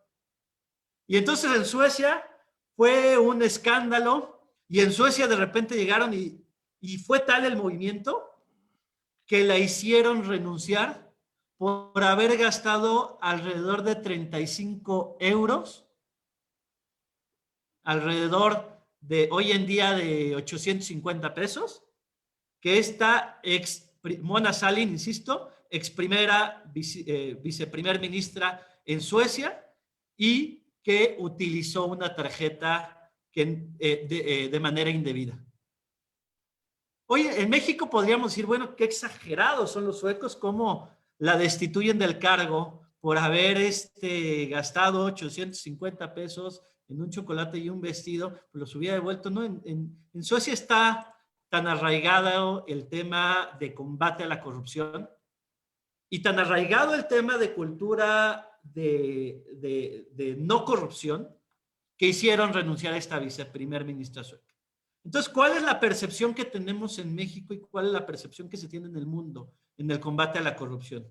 Y entonces en Suecia fue un escándalo y en Suecia de repente llegaron y fue tal el movimiento que la hicieron renunciar por haber gastado alrededor de 35 euros, alrededor de hoy en día de 850 pesos, que esta Mona Sahlin, insisto, viceprimer ministra en Suecia y que utilizó una tarjeta de manera indebida. Oye, en México podríamos decir, bueno, qué exagerados son los suecos, cómo la destituyen del cargo por haber gastado 850 pesos en un chocolate y un vestido, pues los hubiera devuelto, ¿no? En Suecia está tan arraigado el tema de combate a la corrupción y tan arraigado el tema de cultura de no corrupción que hicieron renunciar a esta viceprimer ministra sueca. Entonces, ¿cuál es la percepción que tenemos en México y cuál es la percepción que se tiene en el mundo en el combate a la corrupción?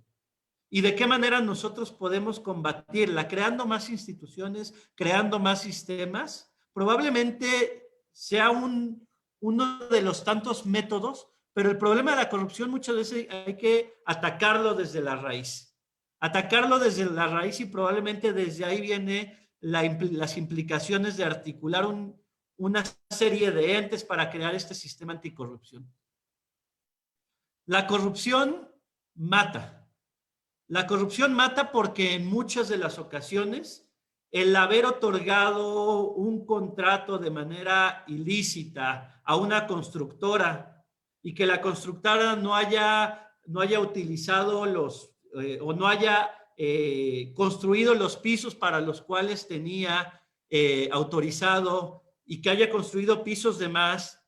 ¿Y de qué manera nosotros podemos combatirla? Creando más instituciones, creando más sistemas. Probablemente sea uno de los tantos métodos, pero el problema de la corrupción muchas veces hay que atacarlo desde la raíz. Atacarlo desde la raíz y probablemente desde ahí viene las implicaciones de articular una serie de entes para crear este sistema anticorrupción. La corrupción mata. La corrupción mata porque en muchas de las ocasiones el haber otorgado un contrato de manera ilícita a una constructora y que la constructora no haya utilizado o no haya construido los pisos para los cuales tenía autorizado y que haya construido pisos de más,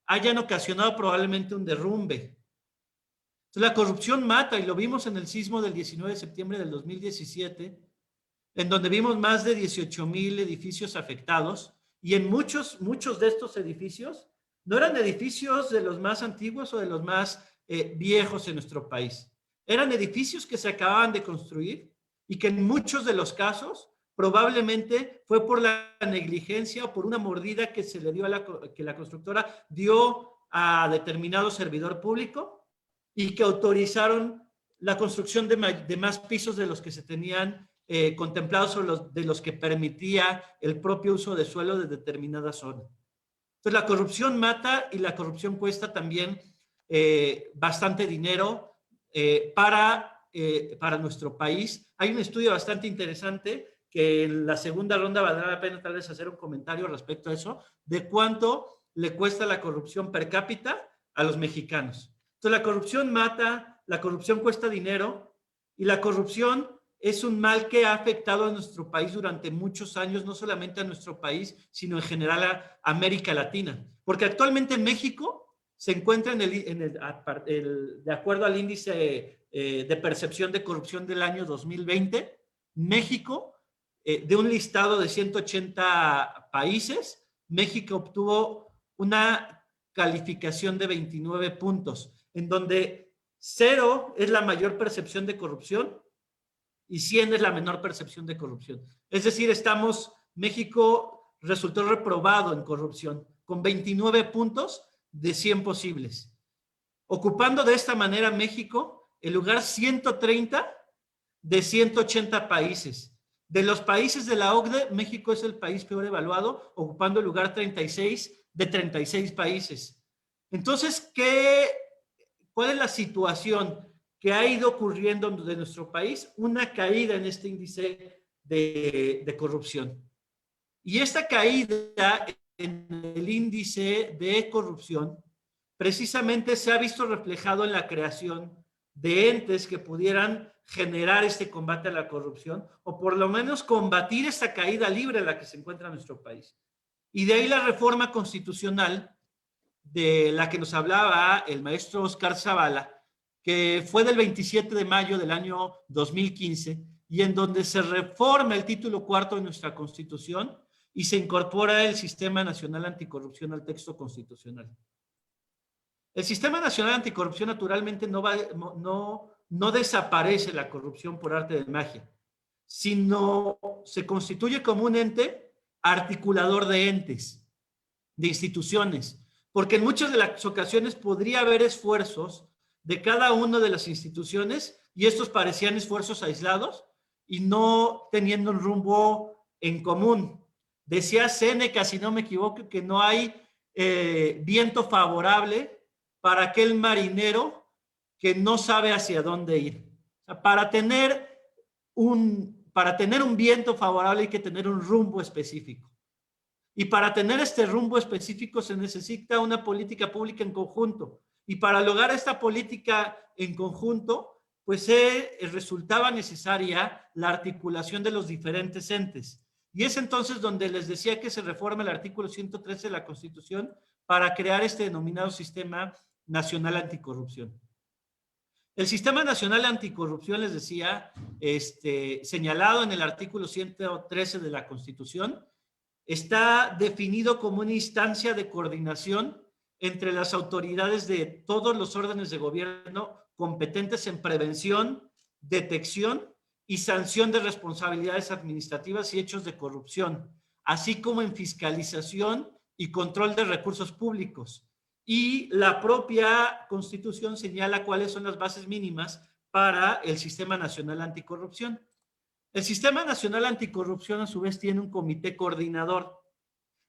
hayan ocasionado probablemente un derrumbe. Entonces, la corrupción mata, y lo vimos en el sismo del 19 de septiembre del 2017, en donde vimos más de 18,000 edificios afectados, y en muchos de estos edificios no eran edificios de los más antiguos o de los más viejos en nuestro país. Eran edificios que se acababan de construir y que en muchos de los casos probablemente fue por la negligencia o por una mordida que se le dio que la constructora dio a determinado servidor público y que autorizaron la construcción de más pisos de los que se tenían contemplados o de los que permitía el propio uso de suelo de determinada zona. Entonces, la corrupción mata y la corrupción cuesta también bastante dinero para nuestro país. Hay un estudio bastante interesante que en la segunda ronda valdrá la pena tal vez hacer un comentario respecto a eso, de cuánto le cuesta la corrupción per cápita a los mexicanos. Entonces, la corrupción mata, la corrupción cuesta dinero y la corrupción es un mal que ha afectado a nuestro país durante muchos años, no solamente a nuestro país, sino en general a América Latina. Porque actualmente en México se encuentra de acuerdo al índice de percepción de corrupción del año 2020, México, de un listado de 180 países, México obtuvo una calificación de 29 puntos, en donde 0 es la mayor percepción de corrupción y 100 es la menor percepción de corrupción. Es decir, México resultó reprobado en corrupción, con 29 puntos de 100 posibles, ocupando de esta manera México el lugar 130 de 180 países. De los países de la OCDE, México es el país peor evaluado, ocupando el lugar 36 de 36 países. Entonces, ¿cuál es la situación que ha ido ocurriendo de nuestro país? Una caída en este índice de corrupción. Y esta caída en el índice de corrupción precisamente se ha visto reflejado en la creación de entes que pudieran generar este combate a la corrupción o por lo menos combatir esta caída libre en la que se encuentra nuestro país. Y de ahí la reforma constitucional de la que nos hablaba el maestro Oscar Zavala, que fue del 27 de mayo del año 2015 y en donde se reforma el título cuarto de nuestra Constitución y se incorpora el Sistema Nacional Anticorrupción al texto constitucional. El Sistema Nacional Anticorrupción naturalmente no desaparece la corrupción por arte de magia, sino se constituye como un ente articulador de entes, de instituciones, porque en muchas de las ocasiones podría haber esfuerzos de cada una de las instituciones y estos parecían esfuerzos aislados y no teniendo un rumbo en común. Decía Séneca, si no me equivoco, que no hay viento favorable para aquel marinero que no sabe hacia dónde ir. O sea, para tener un viento favorable hay que tener un rumbo específico. Y para tener este rumbo específico se necesita una política pública en conjunto. Y para lograr esta política en conjunto, pues resultaba necesaria la articulación de los diferentes entes. Y es entonces donde les decía que se reforma el artículo 113 de la Constitución para crear este denominado Sistema Nacional Anticorrupción. El Sistema Nacional Anticorrupción, les decía, señalado en el artículo 113 de la Constitución, está definido como una instancia de coordinación entre las autoridades de todos los órdenes de gobierno competentes en prevención, detección y sanción de responsabilidades administrativas y hechos de corrupción, así como en fiscalización y control de recursos públicos. Y la propia Constitución señala cuáles son las bases mínimas para el Sistema Nacional Anticorrupción. El Sistema Nacional Anticorrupción, a su vez, tiene un comité coordinador.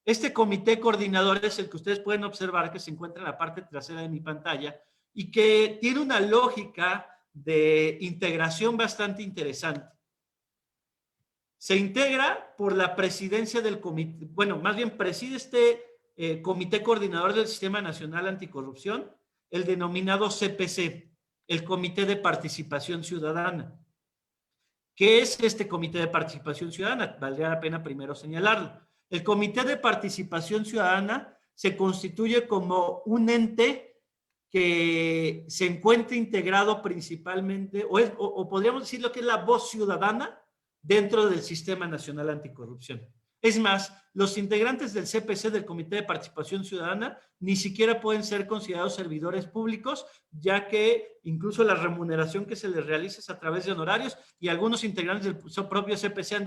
Este comité coordinador es el que ustedes pueden observar que se encuentra en la parte trasera de mi pantalla y que tiene una lógica de integración bastante interesante. Se integra por la presidencia del comité, bueno, más bien preside comité coordinador del Sistema Nacional Anticorrupción, el denominado CPC, el Comité de Participación Ciudadana. ¿Qué es este Comité de Participación Ciudadana? Valdría la pena primero señalarlo. El Comité de Participación Ciudadana se constituye como un ente que se encuentra integrado principalmente, o podríamos decir lo que es la voz ciudadana dentro del Sistema Nacional Anticorrupción. Es más, los integrantes del CPC, del Comité de Participación Ciudadana, ni siquiera pueden ser considerados servidores públicos, ya que incluso la remuneración que se les realiza es a través de honorarios y algunos integrantes del propio CPC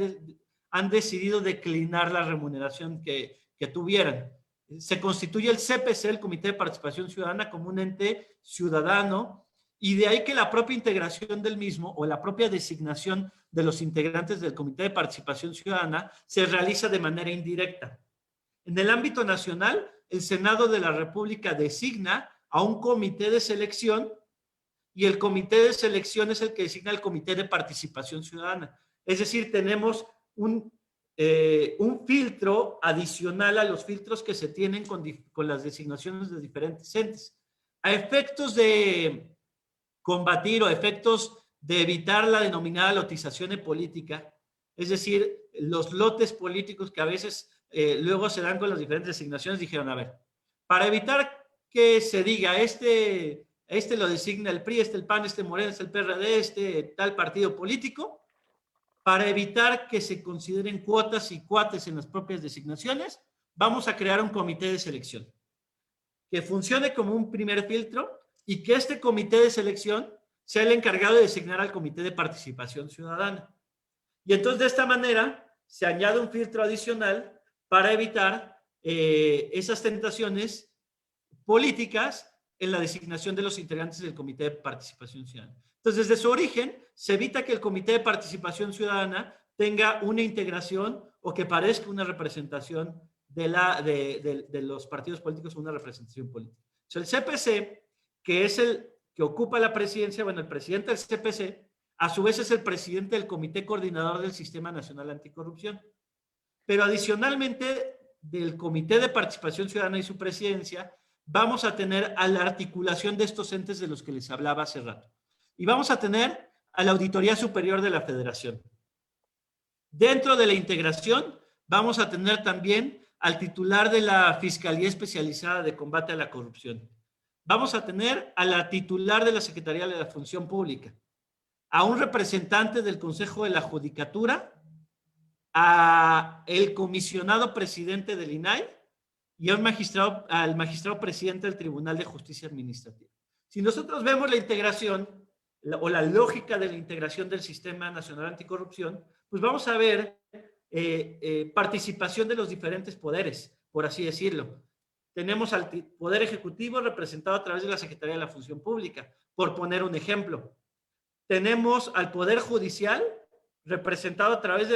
han decidido declinar la remuneración que tuvieran. Se constituye el CPC, el Comité de Participación Ciudadana, como un ente ciudadano y de ahí que la propia integración del mismo o la propia designación de los integrantes del Comité de Participación Ciudadana se realiza de manera indirecta. En el ámbito nacional, el Senado de la República designa a un comité de selección y el comité de selección es el que designa el Comité de Participación Ciudadana. Es decir, tenemos un filtro adicional a los filtros que se tienen con las designaciones de diferentes entes. A efectos de combatir o efectos de evitar la denominada lotización política, es decir, los lotes políticos que a veces luego se dan con las diferentes designaciones, dijeron, a ver, para evitar que se diga, este lo designa el PRI, el PAN, Morena, el PRD, tal partido político, para evitar que se consideren cuotas y cuates en las propias designaciones, vamos a crear un comité de selección que funcione como un primer filtro y que este comité de selección sea el encargado de designar al comité de participación ciudadana. Y entonces de esta manera se añade un filtro adicional para evitar esas tentaciones políticas en la designación de los integrantes del comité de participación ciudadana. Entonces, desde su origen, se evita que el comité de participación ciudadana tenga una integración o que parezca una representación de los partidos políticos, una representación política. O sea, el CPC, que es el que ocupa la presidencia, bueno, el presidente del CPC, a su vez es el presidente del Comité Coordinador del Sistema Nacional Anticorrupción. Pero adicionalmente del Comité de Participación Ciudadana y su presidencia, vamos a tener a la articulación de estos entes de los que les hablaba hace rato. Y vamos a tener a la Auditoría Superior de la Federación. Dentro de la integración, vamos a tener también al titular de la Fiscalía Especializada de Combate a la Corrupción. Vamos a tener a la titular de la Secretaría de la Función Pública, a un representante del Consejo de la Judicatura, a el comisionado presidente del INAI y al magistrado presidente del Tribunal de Justicia Administrativa. Si nosotros vemos la integración o la lógica de la integración del Sistema Nacional Anticorrupción, pues vamos a ver participación de los diferentes poderes, por así decirlo. Tenemos al Poder Ejecutivo representado a través de la Secretaría de la Función Pública, por poner un ejemplo. Tenemos al Poder Judicial representado a través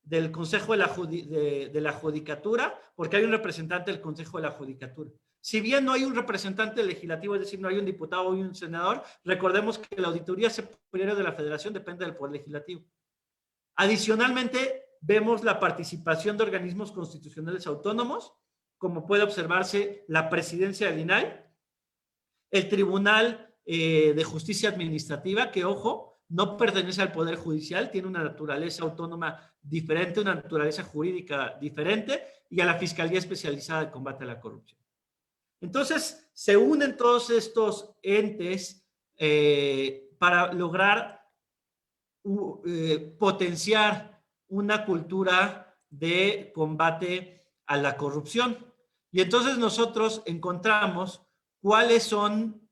del Consejo de la Judicatura, porque hay un representante del Consejo de la Judicatura. Si bien no hay un representante legislativo, es decir, no hay un diputado o un senador, recordemos que la Auditoría Superior de la Federación depende del Poder Legislativo. Adicionalmente, vemos la participación de organismos constitucionales autónomos, como puede observarse la presidencia del INAI, el Tribunal de Justicia Administrativa, que, ojo, no pertenece al Poder Judicial, tiene una naturaleza autónoma diferente, una naturaleza jurídica diferente, y a la Fiscalía Especializada de Combate a la Corrupción. Entonces, se unen todos estos entes para lograr potenciar una cultura de combate a la corrupción. Y entonces nosotros encontramos cuáles son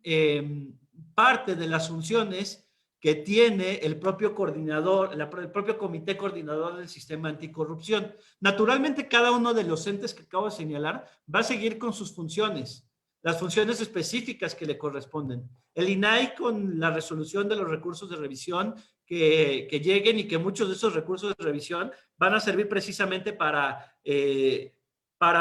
parte de las funciones que tiene el propio coordinador, el propio comité coordinador del sistema anticorrupción. Naturalmente, cada uno de los entes que acabo de señalar va a seguir con sus funciones, las funciones específicas que le corresponden. El INAI con la resolución de los recursos de revisión que lleguen, y que muchos de esos recursos de revisión van a servir precisamente para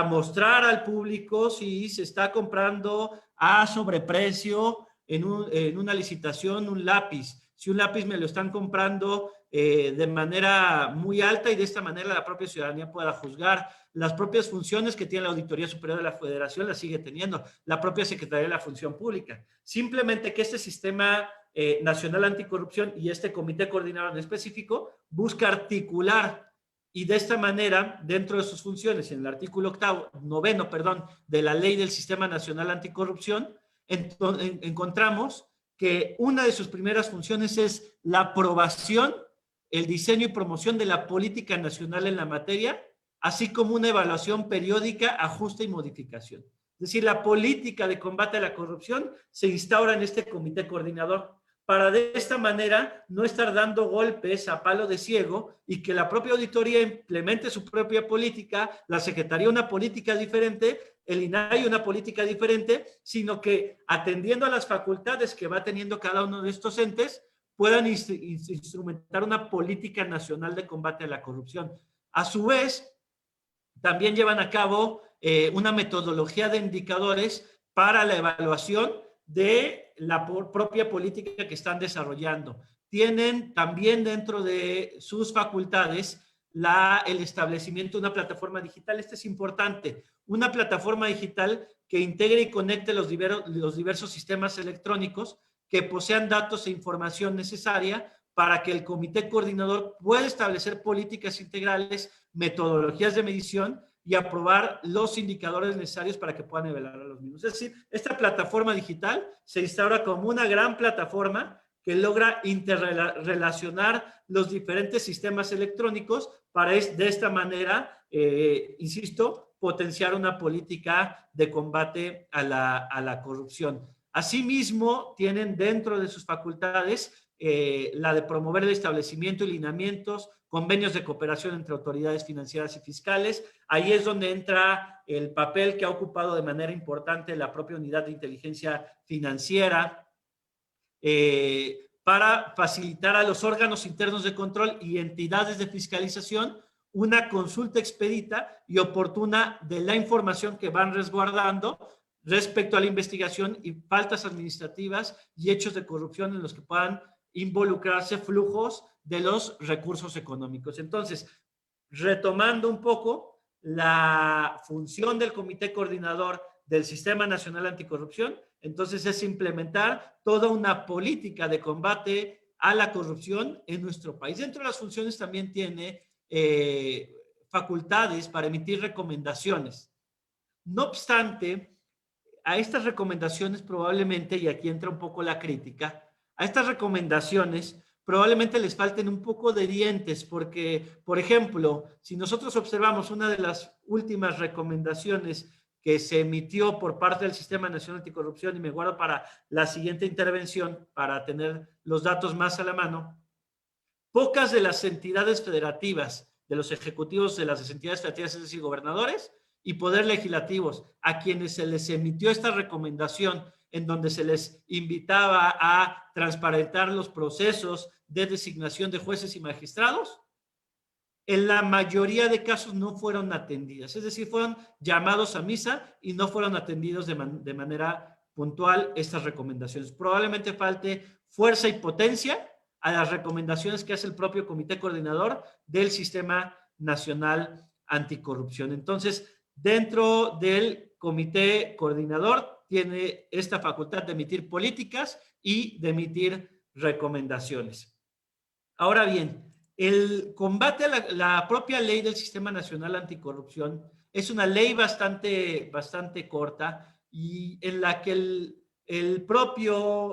mostrar al público si se está comprando a sobreprecio en una licitación un lápiz. Si un lápiz me lo están comprando de manera muy alta, y de esta manera la propia ciudadanía pueda juzgar. Las propias funciones que tiene la Auditoría Superior de la Federación las sigue teniendo la propia Secretaría de la Función Pública. Simplemente que este sistema nacional anticorrupción y este comité coordinador en específico busca articular, y de esta manera, dentro de sus funciones, en el artículo 9 de la Ley del Sistema Nacional Anticorrupción, encontramos que una de sus primeras funciones es la aprobación, el diseño y promoción de la política nacional en la materia, así como una evaluación periódica, ajuste y modificación. Es decir, la política de combate a la corrupción se instaura en este comité coordinador, para de esta manera no estar dando golpes a palo de ciego, y que la propia auditoría implemente su propia política, la Secretaría una política diferente, el INAI una política diferente, sino que atendiendo a las facultades que va teniendo cada uno de estos entes, puedan instrumentar una política nacional de combate a la corrupción. A su vez, también llevan a cabo una metodología de indicadores para la evaluación de la propia política que están desarrollando. Tienen también dentro de sus facultades el establecimiento de una plataforma digital. Este es importante, una plataforma digital que integre y conecte los diversos sistemas electrónicos que posean datos e información necesaria para que el comité coordinador pueda establecer políticas integrales, metodologías de medición y aprobar los indicadores necesarios para que puedan evaluar a los mismos. Es decir, esta plataforma digital se instaura como una gran plataforma que logra interrelacionar los diferentes sistemas electrónicos para de esta manera, insisto, potenciar una política de combate a la corrupción. Asimismo, tienen dentro de sus facultades la de promover el establecimiento y lineamientos, convenios de cooperación entre autoridades financieras y fiscales. Ahí es donde entra el papel que ha ocupado de manera importante la propia unidad de inteligencia financiera, para facilitar a los órganos internos de control y entidades de fiscalización una consulta expedita y oportuna de la información que van resguardando respecto a la investigación y faltas administrativas y hechos de corrupción en los que puedan involucrarse flujos de los recursos económicos. Entonces, retomando un poco la función del Comité Coordinador del Sistema Nacional Anticorrupción, entonces es implementar toda una política de combate a la corrupción en nuestro país. Dentro de las funciones también tiene facultades para emitir recomendaciones. No obstante, a estas recomendaciones probablemente, y aquí entra un poco la crítica, a estas recomendaciones probablemente les falten un poco de dientes, porque, por ejemplo, si nosotros observamos una de las últimas recomendaciones que se emitió por parte del Sistema Nacional Anticorrupción, y me guardo para la siguiente intervención para tener los datos más a la mano, pocas de las entidades federativas, de los ejecutivos de las entidades federativas, es decir, gobernadores y poder legislativos, a quienes se les emitió esta recomendación en donde se les invitaba a transparentar los procesos de designación de jueces y magistrados, en la mayoría de casos no fueron atendidas. Es decir, fueron llamados a misa y no fueron atendidos de manera puntual estas recomendaciones. Probablemente falte fuerza y potencia a las recomendaciones que hace el propio Comité Coordinador del Sistema Nacional Anticorrupción. Entonces, dentro del Comité Coordinador tiene esta facultad de emitir políticas y de emitir recomendaciones. Ahora bien, el combate a la propia ley del Sistema Nacional Anticorrupción es una ley bastante corta y en la que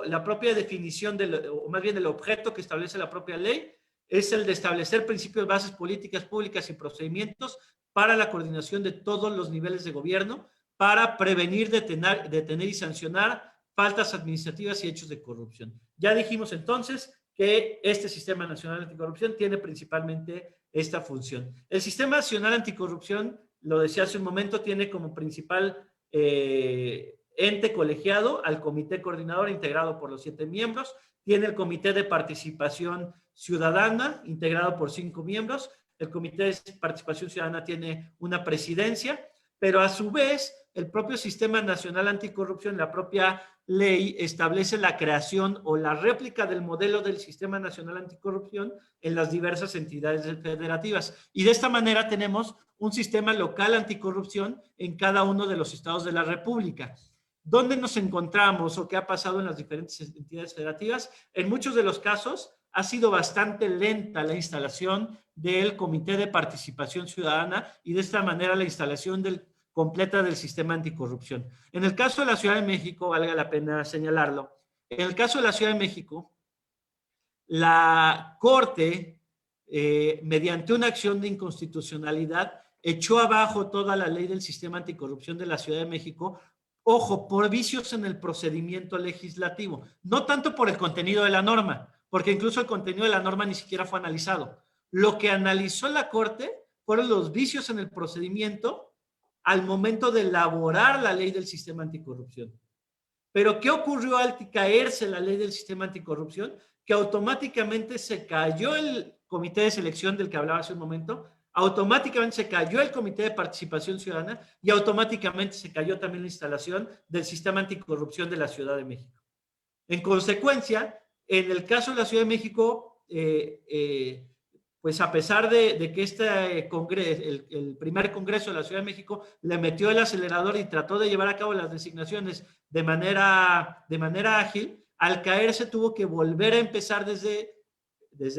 la propia definición, o más bien el objeto que establece la propia ley, es el de establecer principios, bases, políticas públicas y procedimientos para la coordinación de todos los niveles de gobierno para prevenir, detener y sancionar faltas administrativas y hechos de corrupción. Ya dijimos entonces que este Sistema Nacional Anticorrupción tiene principalmente esta función. El Sistema Nacional Anticorrupción, lo decía hace un momento, tiene como principal ente colegiado al Comité Coordinador integrado por los 7 miembros, tiene el Comité de Participación Ciudadana integrado por 5 miembros, el Comité de Participación Ciudadana tiene una presidencia, pero a su vez el propio Sistema Nacional Anticorrupción, la propia ley, establece la creación o la réplica del modelo del Sistema Nacional Anticorrupción en las diversas entidades federativas. Y de esta manera tenemos un sistema local anticorrupción en cada uno de los estados de la República. ¿Dónde nos encontramos o qué ha pasado en las diferentes entidades federativas? En muchos de los casos ha sido bastante lenta la instalación del Comité de Participación Ciudadana y de esta manera la instalación completa del sistema anticorrupción. En el caso de la Ciudad de México, valga la pena señalarlo, en el caso de la Ciudad de México, la Corte, mediante una acción de inconstitucionalidad, echó abajo toda la ley del sistema anticorrupción de la Ciudad de México, ojo, por vicios en el procedimiento legislativo, no tanto por el contenido de la norma, porque incluso el contenido de la norma ni siquiera fue analizado. Lo que analizó la Corte fueron los vicios en el procedimiento al momento de elaborar la ley del sistema anticorrupción. Pero ¿qué ocurrió al caerse la ley del sistema anticorrupción? Que automáticamente se cayó el comité de selección del que hablaba hace un momento, automáticamente se cayó el Comité de Participación Ciudadana y automáticamente se cayó también la instalación del sistema anticorrupción de la Ciudad de México. En consecuencia, en el caso de la Ciudad de México, pues a pesar de que este congreso, el primer congreso de la Ciudad de México le metió el acelerador y trató de llevar a cabo las designaciones de manera ágil, al caerse tuvo que volver a empezar desde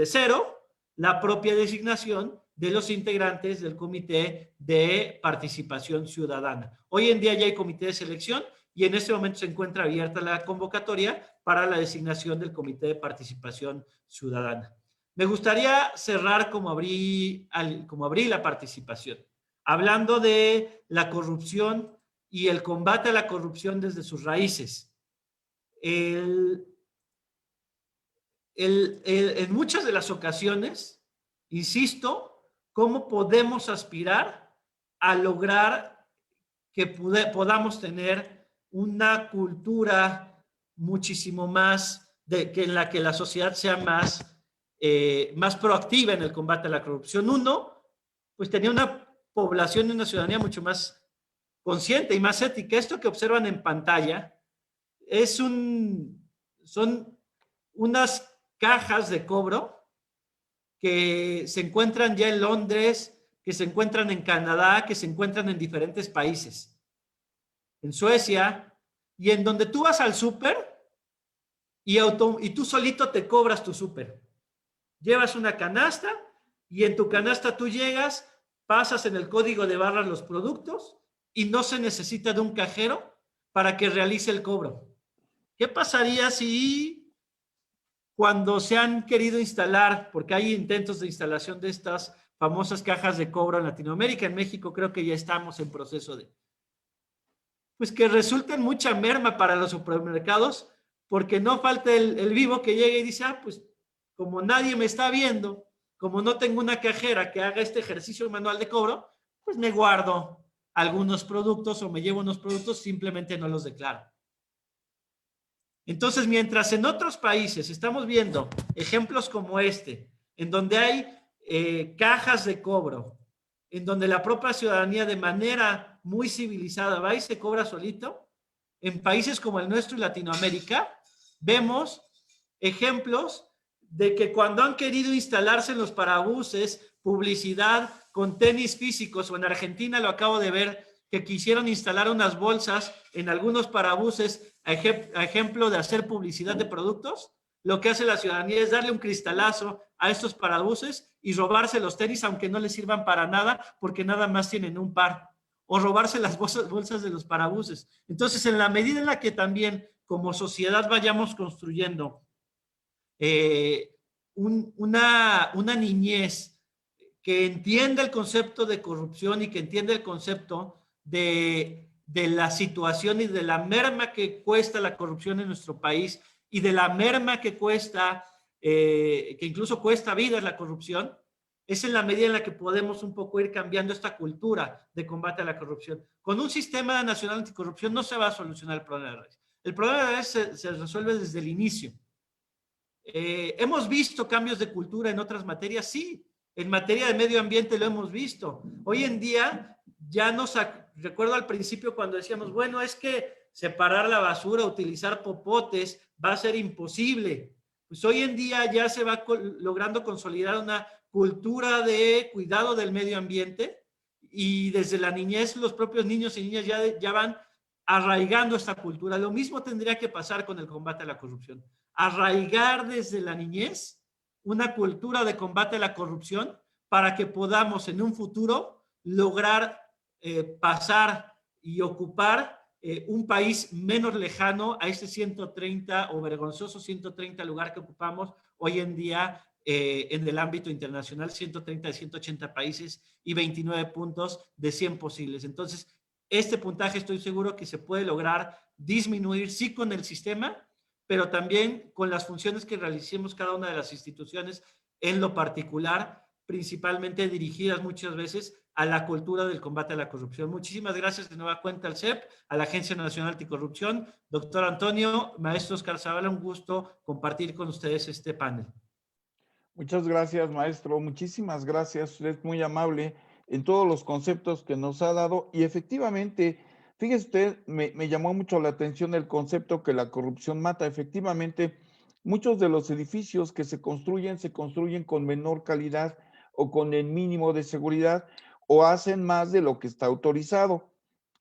cero la propia designación de los integrantes del Comité de Participación Ciudadana. Hoy en día ya hay comité de selección y en este momento se encuentra abierta la convocatoria para la designación del Comité de Participación Ciudadana. Me gustaría cerrar como abrí la participación, hablando de la corrupción y el combate a la corrupción desde sus raíces. En muchas de las ocasiones, insisto, ¿cómo podemos aspirar a lograr que podamos tener una cultura muchísimo más en la que la sociedad sea más proactiva en el combate a la corrupción? Uno, pues tenía una población y una ciudadanía mucho más consciente y más ética. Esto que observan en pantalla son unas cajas de cobro que se encuentran ya en Londres, que se encuentran en Canadá, que se encuentran en diferentes países, en Suecia, y en donde tú vas al súper y tú solito te cobras tu súper. Llevas una canasta y en tu canasta tú llegas, pasas en el código de barras los productos y no se necesita de un cajero para que realice el cobro. ¿Qué pasaría si cuando se han querido instalar, porque hay intentos de instalación de estas famosas cajas de cobro en Latinoamérica, en México creo que ya estamos en proceso de, pues que resulten mucha merma para los supermercados, porque no falta el vivo que llegue y dice, pues como nadie me está viendo, como no tengo una cajera que haga este ejercicio manual de cobro, pues me guardo algunos productos o me llevo unos productos, simplemente no los declaro. Entonces, mientras en otros países estamos viendo ejemplos como este, en donde hay cajas de cobro, en donde la propia ciudadanía de manera muy civilizada va y se cobra solito, en países como el nuestro y Latinoamérica, vemos ejemplos de que cuando han querido instalarse en los parabuses publicidad con tenis físicos, o en Argentina lo acabo de ver, que quisieron instalar unas bolsas en algunos parabuses a ejemplo de hacer publicidad de productos, lo que hace la ciudadanía es darle un cristalazo a estos parabuses y robarse los tenis, aunque no les sirvan para nada, porque nada más tienen un par, o robarse las bolsas de los parabuses. Entonces, en la medida en la que también como sociedad vayamos construyendo una niñez que entienda el concepto de corrupción y que entienda el concepto de la situación y de la merma que cuesta la corrupción en nuestro país y de la merma que cuesta, que incluso cuesta vidas la corrupción, es en la medida en la que podemos un poco ir cambiando esta cultura de combate a la corrupción. Con un sistema nacional anticorrupción no se va a solucionar el problema de raíz. El problema de raíz se resuelve desde el inicio. ¿Hemos visto cambios de cultura en otras materias? Sí. En materia de medio ambiente lo hemos visto. Hoy en día ya recuerdo al principio cuando decíamos, bueno, es que separar la basura, utilizar popotes va a ser imposible. Pues hoy en día ya se va logrando consolidar una cultura de cuidado del medio ambiente y desde la niñez los propios niños y niñas ya van arraigando esta cultura. Lo mismo tendría que pasar con el combate a la corrupción. Arraigar desde la niñez una cultura de combate a la corrupción para que podamos en un futuro lograr pasar y ocupar un país menos lejano a este 130 o vergonzoso 130 lugar que ocupamos hoy en día en el ámbito internacional, 130 de 180 países y 29 puntos de 100 posibles. Entonces, este puntaje estoy seguro que se puede lograr disminuir, sí, con el sistema, pero también con las funciones que realicemos cada una de las instituciones en lo particular, principalmente dirigidas muchas veces a la cultura del combate a la corrupción. Muchísimas gracias de nueva cuenta al CEP, a la Agencia Nacional Anticorrupción. Doctor Antonio, maestro Oscar Zavala, un gusto compartir con ustedes este panel. Muchas gracias, maestro. Muchísimas gracias. Usted es muy amable en todos los conceptos que nos ha dado y efectivamente, fíjese usted, me llamó mucho la atención el concepto que la corrupción mata. Efectivamente, muchos de los edificios que se construyen con menor calidad o con el mínimo de seguridad o hacen más de lo que está autorizado.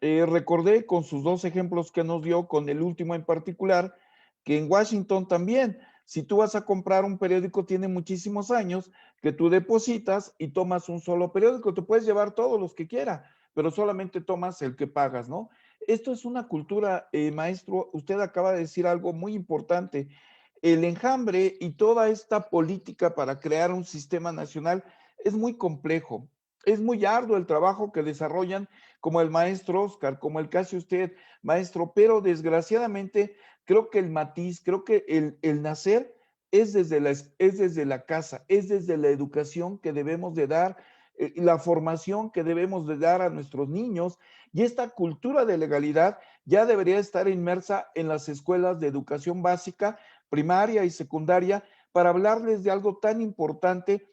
Recordé con sus dos ejemplos que nos dio, con el último en particular, que en Washington también, si tú vas a comprar un periódico, tiene muchísimos años que tú depositas y tomas un solo periódico. Te puedes llevar todos los que quieras, pero solamente tomas el que pagas, ¿no? Esto es una cultura, maestro. Usted acaba de decir algo muy importante. El enjambre y toda esta política para crear un sistema nacional es muy complejo. Es muy arduo el trabajo que desarrollan, como el maestro Oscar, como el que hace usted, maestro, pero desgraciadamente creo que el matiz, creo que el nacer es desde la casa, es desde la educación que debemos de dar, la formación que debemos de dar a nuestros niños, y esta cultura de legalidad ya debería estar inmersa en las escuelas de educación básica, primaria y secundaria, para hablarles de algo tan importante,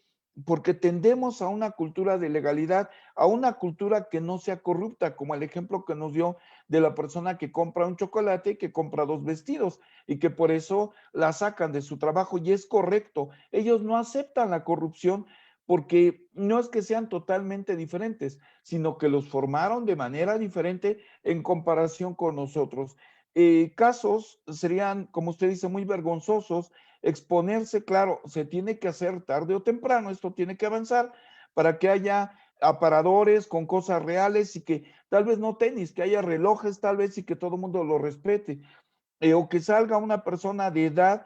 porque tendemos a una cultura de legalidad, a una cultura que no sea corrupta, como el ejemplo que nos dio de la persona que compra un chocolate y que compra 2 vestidos y que por eso la sacan de su trabajo, y es correcto. Ellos no aceptan la corrupción porque no es que sean totalmente diferentes, sino que los formaron de manera diferente en comparación con nosotros. Casos serían, como usted dice, muy vergonzosos. Exponerse, claro, se tiene que hacer tarde o temprano, esto tiene que avanzar para que haya aparadores con cosas reales y que tal vez no tenis, que haya relojes tal vez y que todo el mundo lo respete. O que salga una persona de edad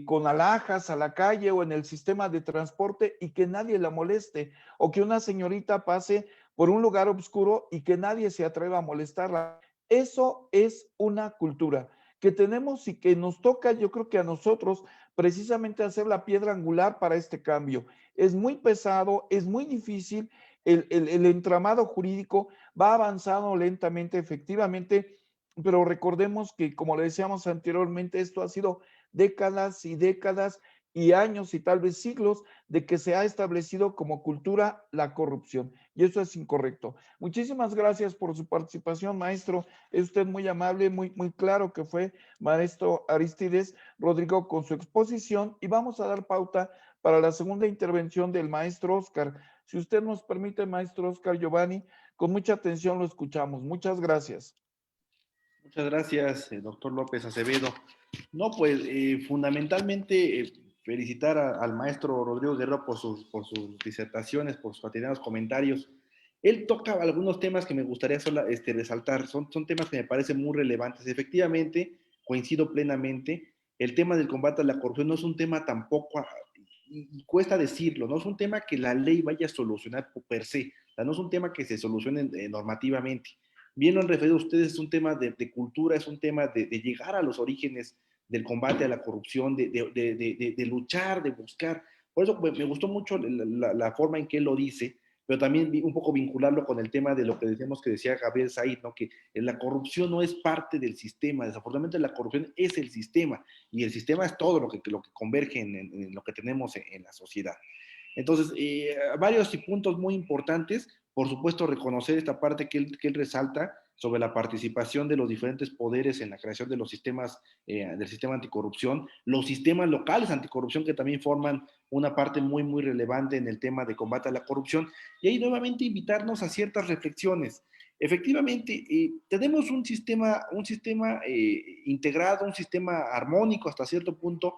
con alhajas a la calle o en el sistema de transporte y que nadie la moleste, o que una señorita pase por un lugar oscuro y que nadie se atreva a molestarla. Eso es una cultura que tenemos y que nos toca, yo creo que a nosotros, precisamente hacer la piedra angular para este cambio. Es muy pesado, es muy difícil, el entramado jurídico va avanzando lentamente, efectivamente, pero recordemos que, como le decíamos anteriormente, esto ha sido décadas y décadas y años y tal vez siglos de que se ha establecido como cultura la corrupción, y eso es incorrecto. Muchísimas gracias por su participación, maestro. Es usted muy amable, muy claro que fue, maestro Aristides Rodrigo, con su exposición, y vamos a dar pauta para la segunda intervención del maestro Oscar. Si usted nos permite, maestro Oscar Giovanni, con mucha atención lo escuchamos. Muchas gracias. Muchas gracias, doctor López Acevedo. No, pues fundamentalmente felicitar al maestro Rodrigo Guerrero por sus disertaciones, por sus atinados comentarios. Él toca algunos temas que me gustaría resaltar, son temas que me parecen muy relevantes. Efectivamente, coincido plenamente, el tema del combate a la corrupción no es un tema tampoco, y cuesta decirlo, no es un tema que la ley vaya a solucionar per se, o sea, no es un tema que se solucione normativamente. Bien lo han referido ustedes, es un tema de cultura, es un tema de llegar a los orígenes del combate a la corrupción, de luchar, de buscar. Por eso me gustó mucho la forma en que él lo dice, pero también un poco vincularlo con el tema de lo que decíamos que decía Gabriel Said, ¿no? Que la corrupción no es parte del sistema, desafortunadamente la corrupción es el sistema, y el sistema es todo lo que converge en lo que tenemos en la sociedad. Entonces, varios puntos muy importantes. Por supuesto, reconocer esta parte que él resalta sobre la participación de los diferentes poderes en la creación de los sistemas, del sistema anticorrupción, los sistemas locales anticorrupción que también forman una parte muy relevante en el tema de combate a la corrupción, y ahí nuevamente invitarnos a ciertas reflexiones. Efectivamente, tenemos un sistema integrado, un sistema armónico hasta cierto punto,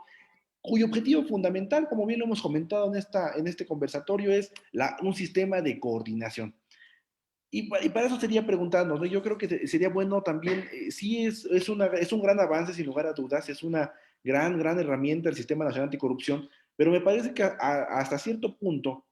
cuyo objetivo fundamental, como bien lo hemos comentado en este conversatorio, es un sistema de coordinación. Y para eso sería preguntarnos, ¿no? Yo creo que sería bueno también, sí es un gran avance, sin lugar a dudas, es una gran herramienta el Sistema Nacional Anticorrupción, pero me parece que hasta cierto punto,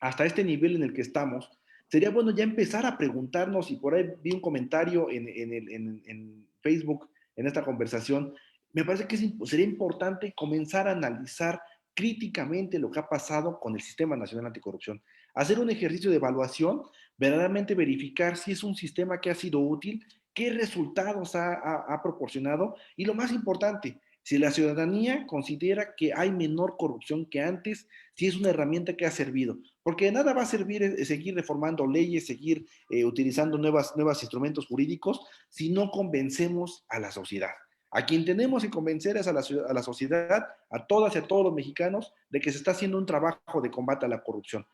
hasta este nivel en el que estamos, sería bueno ya empezar a preguntarnos, y por ahí vi un comentario en Facebook, en esta conversación, me parece que sería importante comenzar a analizar críticamente lo que ha pasado con el Sistema Nacional Anticorrupción, hacer un ejercicio de evaluación, verdaderamente verificar si es un sistema que ha sido útil, qué resultados ha proporcionado, y lo más importante, si la ciudadanía considera que hay menor corrupción que antes, si es una herramienta que ha servido. Porque de nada va a servir seguir reformando leyes, seguir utilizando nuevos instrumentos jurídicos, si no convencemos a la sociedad. A quien tenemos que convencer es a la sociedad, a todas y a todos los mexicanos, de que se está haciendo un trabajo de combate a la corrupción.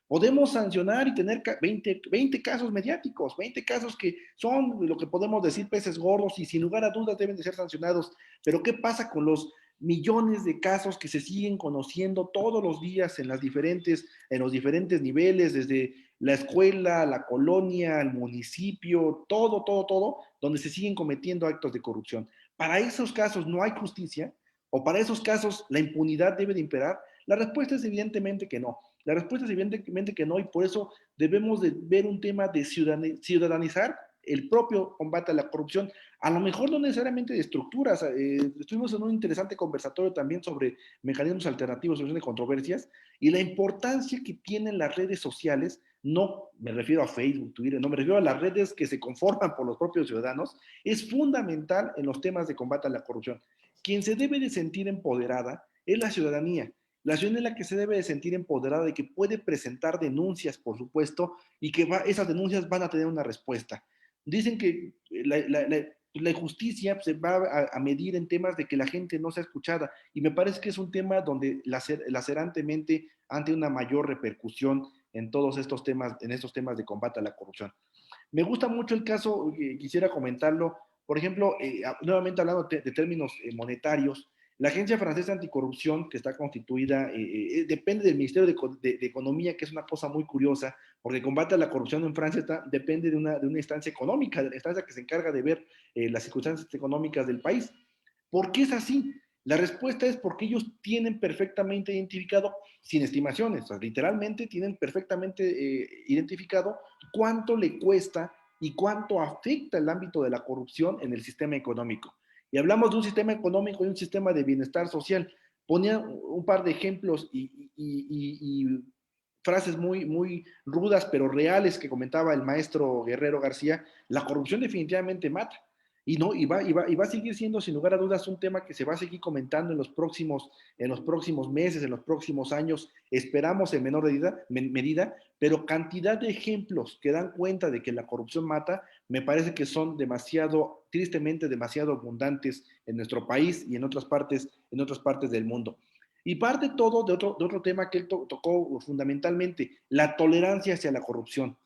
Podemos sancionar y tener 20 casos mediáticos, 20 casos que son lo que podemos decir peces gordos y sin lugar a dudas deben de ser sancionados. Pero ¿qué pasa con los millones de casos que se siguen conociendo todos los días en los diferentes niveles, desde la escuela, la colonia, el municipio, todo, donde se siguen cometiendo actos de corrupción? ¿Para esos casos no hay justicia? ¿O para esos casos la impunidad debe de imperar? La respuesta es evidentemente que no. La respuesta es evidentemente que no, y por eso debemos de ver un tema de ciudadanizar el propio combate a la corrupción, a lo mejor no necesariamente de estructuras. Estuvimos en un interesante conversatorio también sobre mecanismos alternativos, solución de controversias, y la importancia que tienen las redes sociales, no me refiero a Facebook, Twitter, no me refiero a las redes que se conforman por los propios ciudadanos, es fundamental en los temas de combate a la corrupción. Quien se debe de sentir empoderada es la ciudadanía. La ciudadanía es la que se debe de sentir empoderada y que puede presentar denuncias, por supuesto, y que esas denuncias van a tener una respuesta. Dicen que la justicia se va a medir en temas de que la gente no sea escuchada, y me parece que es un tema donde lacerantemente ante una mayor repercusión en todos estos temas, en estos temas de combate a la corrupción. Me gusta mucho el caso, quisiera comentarlo, por ejemplo, nuevamente hablando de términos monetarios. La Agencia Francesa Anticorrupción, que está constituida, depende del Ministerio de Economía, que es una cosa muy curiosa, porque combate a la corrupción en Francia depende de una instancia económica, de la instancia que se encarga de ver las circunstancias económicas del país. ¿Por qué es así? La respuesta es porque ellos tienen perfectamente identificado, sin estimaciones, o sea, literalmente tienen perfectamente identificado cuánto le cuesta y cuánto afecta el ámbito de la corrupción en el sistema económico. Y hablamos de un sistema económico y un sistema de bienestar social. Ponía un par de ejemplos y frases muy rudas, pero reales, que comentaba el maestro Guerrero García. La corrupción definitivamente mata. Y va a seguir siendo, sin lugar a dudas, un tema que se va a seguir comentando en los próximos meses, en los próximos años, esperamos en menor medida, pero cantidad de ejemplos que dan cuenta de que la corrupción mata, me parece que son tristemente demasiado abundantes en nuestro país y en otras partes del mundo. Y parte todo de otro tema que él tocó fundamentalmente, la tolerancia hacia la corrupción.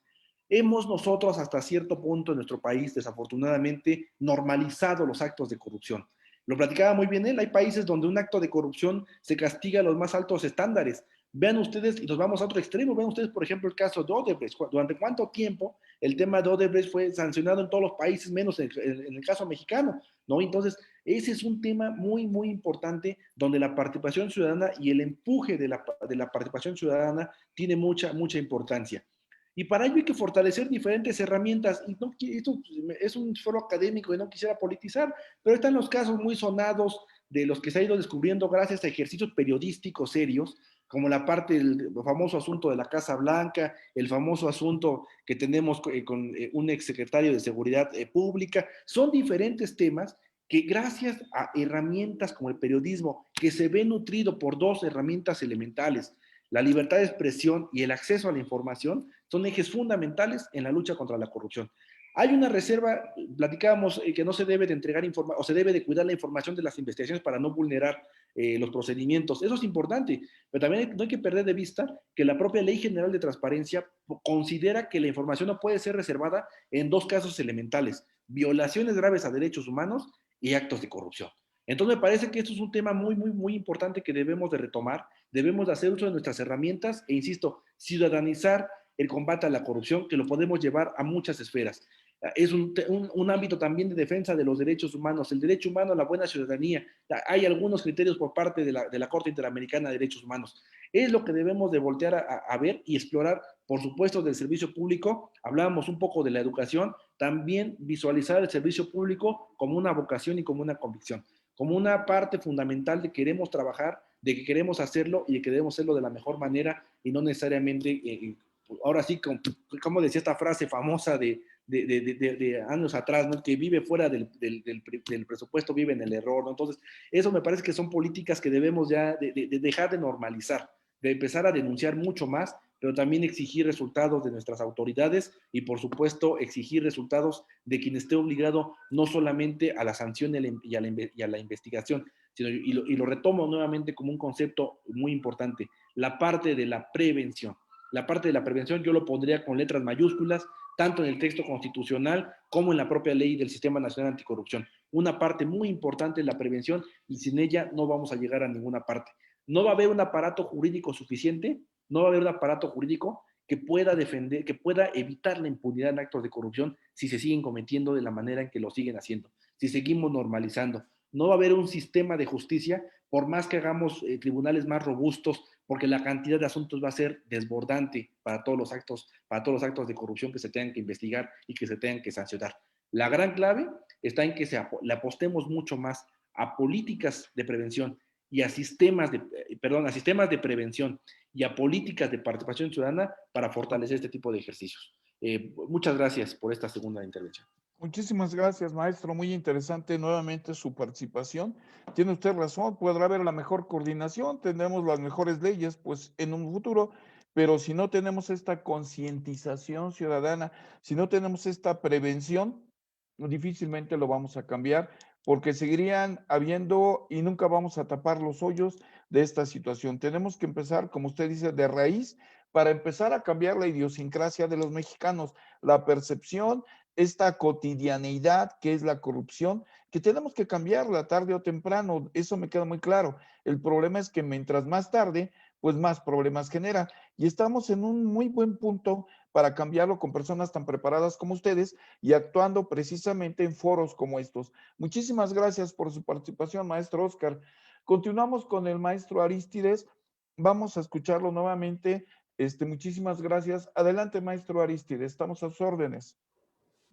Hemos nosotros hasta cierto punto en nuestro país, desafortunadamente, normalizado los actos de corrupción. Lo platicaba muy bien él, hay países donde un acto de corrupción se castiga a los más altos estándares. Vean ustedes, y nos vamos a otro extremo, vean ustedes, por ejemplo, el caso de Odebrecht. ¿Durante cuánto tiempo el tema de Odebrecht fue sancionado en todos los países, menos en el caso mexicano? ¿No? Entonces, ese es un tema muy importante donde la participación ciudadana y el empuje de la participación ciudadana tiene mucha importancia. Y para ello hay que fortalecer diferentes herramientas. Y esto es un foro académico y no quisiera politizar, pero están los casos muy sonados de los que se ha ido descubriendo gracias a ejercicios periodísticos serios, como la parte del famoso asunto de la Casa Blanca, el famoso asunto que tenemos con un exsecretario de Seguridad Pública. Son diferentes temas que gracias a herramientas como el periodismo, que se ve nutrido por dos herramientas elementales, la libertad de expresión y el acceso a la información, son ejes fundamentales en la lucha contra la corrupción. Hay una reserva, platicábamos, que no se debe de entregar información, o se debe de cuidar la información de las investigaciones para no vulnerar los procedimientos. Eso es importante, pero también no hay que perder de vista que la propia Ley General de Transparencia considera que la información no puede ser reservada en dos casos elementales: violaciones graves a derechos humanos y actos de corrupción. Entonces me parece que esto es un tema muy importante que debemos de retomar, debemos de hacer uso de nuestras herramientas e, insisto, ciudadanizar el combate a la corrupción, que lo podemos llevar a muchas esferas. Es un ámbito también de defensa de los derechos humanos, el derecho humano a la buena ciudadanía. Hay algunos criterios por parte de la Corte Interamericana de Derechos Humanos. Es lo que debemos de voltear a ver y explorar, por supuesto, del servicio público. Hablábamos un poco de la educación, también visualizar el servicio público como una vocación y como una convicción, como una parte fundamental de que queremos trabajar, de que queremos hacerlo y de que debemos hacerlo de la mejor manera y no necesariamente, ahora sí, como decía esta frase famosa de años atrás, ¿no? Que vive fuera del presupuesto, vive en el error, ¿no? Entonces, eso me parece que son políticas que debemos ya de dejar de normalizar, de empezar a denunciar mucho más, pero también exigir resultados de nuestras autoridades y, por supuesto, exigir resultados de quien esté obligado no solamente a la sanción y a la investigación, sino, y lo retomo nuevamente como un concepto muy importante, la parte de la prevención. La parte de la prevención yo lo pondría con letras mayúsculas, tanto en el texto constitucional como en la propia ley del Sistema Nacional Anticorrupción. Una parte muy importante es la prevención y sin ella no vamos a llegar a ninguna parte. No va a haber un aparato jurídico suficiente, no va a haber un aparato jurídico que pueda defender, que pueda evitar la impunidad en actos de corrupción si se siguen cometiendo de la manera en que lo siguen haciendo, si seguimos normalizando. No va a haber un sistema de justicia, por más que hagamos tribunales más robustos, porque la cantidad de asuntos va a ser desbordante para todos los actos de corrupción que se tengan que investigar y que se tengan que sancionar. La gran clave está en que le apostemos mucho más a políticas de prevención y a sistemas de prevención y a políticas de participación ciudadana para fortalecer este tipo de ejercicios. Muchas gracias por esta segunda intervención. Muchísimas gracias, maestro. Muy interesante nuevamente su participación. Tiene usted razón, podrá haber la mejor coordinación, tendremos las mejores leyes, pues en un futuro, pero si no tenemos esta concientización ciudadana, si no tenemos esta prevención, difícilmente lo vamos a cambiar, porque seguirían habiendo y nunca vamos a tapar los hoyos de esta situación. Tenemos que empezar, como usted dice, de raíz para empezar a cambiar la idiosincrasia de los mexicanos, la percepción, esta cotidianeidad que es la corrupción, que tenemos que cambiarla tarde o temprano, eso me queda muy claro. El problema es que mientras más tarde, pues más problemas genera. Y estamos en un muy buen punto para cambiarlo con personas tan preparadas como ustedes y actuando precisamente en foros como estos. Muchísimas gracias por su participación, maestro Oscar. Continuamos con el maestro Arístides. Vamos a escucharlo nuevamente. Muchísimas gracias. Adelante, maestro Arístides, estamos a sus órdenes.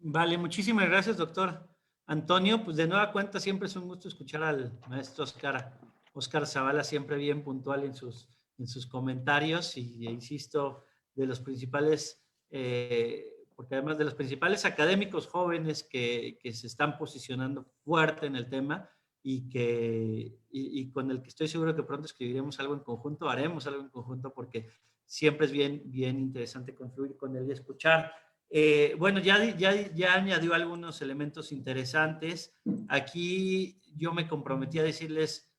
Vale, muchísimas gracias, doctor Antonio. Pues de nueva cuenta siempre es un gusto escuchar al maestro Oscar Zavala, siempre bien puntual en sus comentarios y insisto, de los principales, porque además de los principales académicos jóvenes que se están posicionando fuerte en el tema y con el que estoy seguro que pronto escribiremos algo en conjunto, haremos algo en conjunto porque siempre es bien interesante confluir con él y escuchar. Bueno, ya añadió algunos elementos interesantes. Aquí yo me comprometí a decirles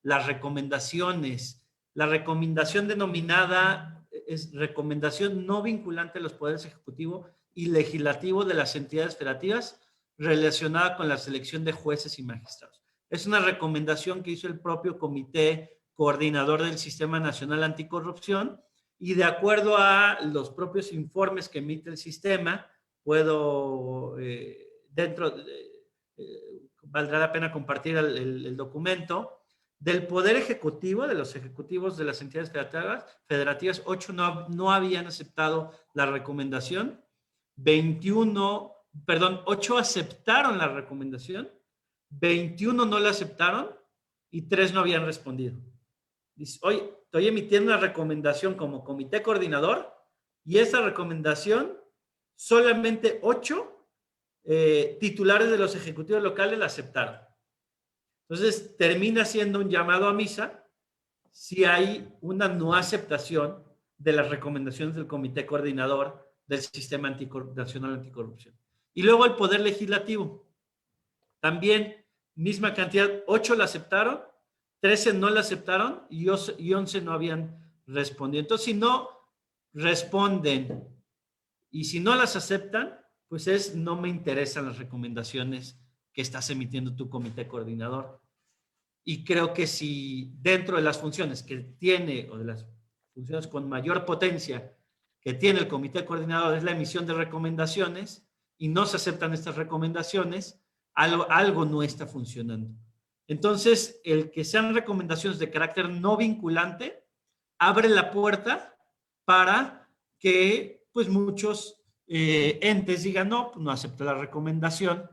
las recomendaciones. La recomendación denominada es recomendación no vinculante a los poderes ejecutivo y legislativo de las entidades federativas relacionada con la selección de jueces y magistrados. Es una recomendación que hizo el propio Comité Coordinador del Sistema Nacional Anticorrupción. Y de acuerdo a los propios informes que emite el sistema, puedo, valdrá la pena compartir el documento, del Poder Ejecutivo, de los ejecutivos de las entidades federativas, 8 no habían aceptado la recomendación, 8 aceptaron la recomendación, 21 no la aceptaron y 3 no habían respondido. Dice, oye, estoy emitiendo una recomendación como comité coordinador y esa recomendación solamente 8 titulares de los ejecutivos locales la aceptaron. Entonces termina siendo un llamado a misa si hay una no aceptación de las recomendaciones del comité coordinador del Sistema Nacional Anticorrupción. Y luego el Poder Legislativo. También misma cantidad, 8 la aceptaron, 13 no la aceptaron y 11 no habían respondido. Entonces, si no responden y si no las aceptan, pues no me interesan las recomendaciones que estás emitiendo tu comité coordinador. Y creo que si dentro de las funciones que tiene o de las funciones con mayor potencia que tiene el comité coordinador es la emisión de recomendaciones y no se aceptan estas recomendaciones, algo no está funcionando. Entonces, el que sean recomendaciones de carácter no vinculante abre la puerta para que pues muchos entes digan no, pues no acepto la recomendación.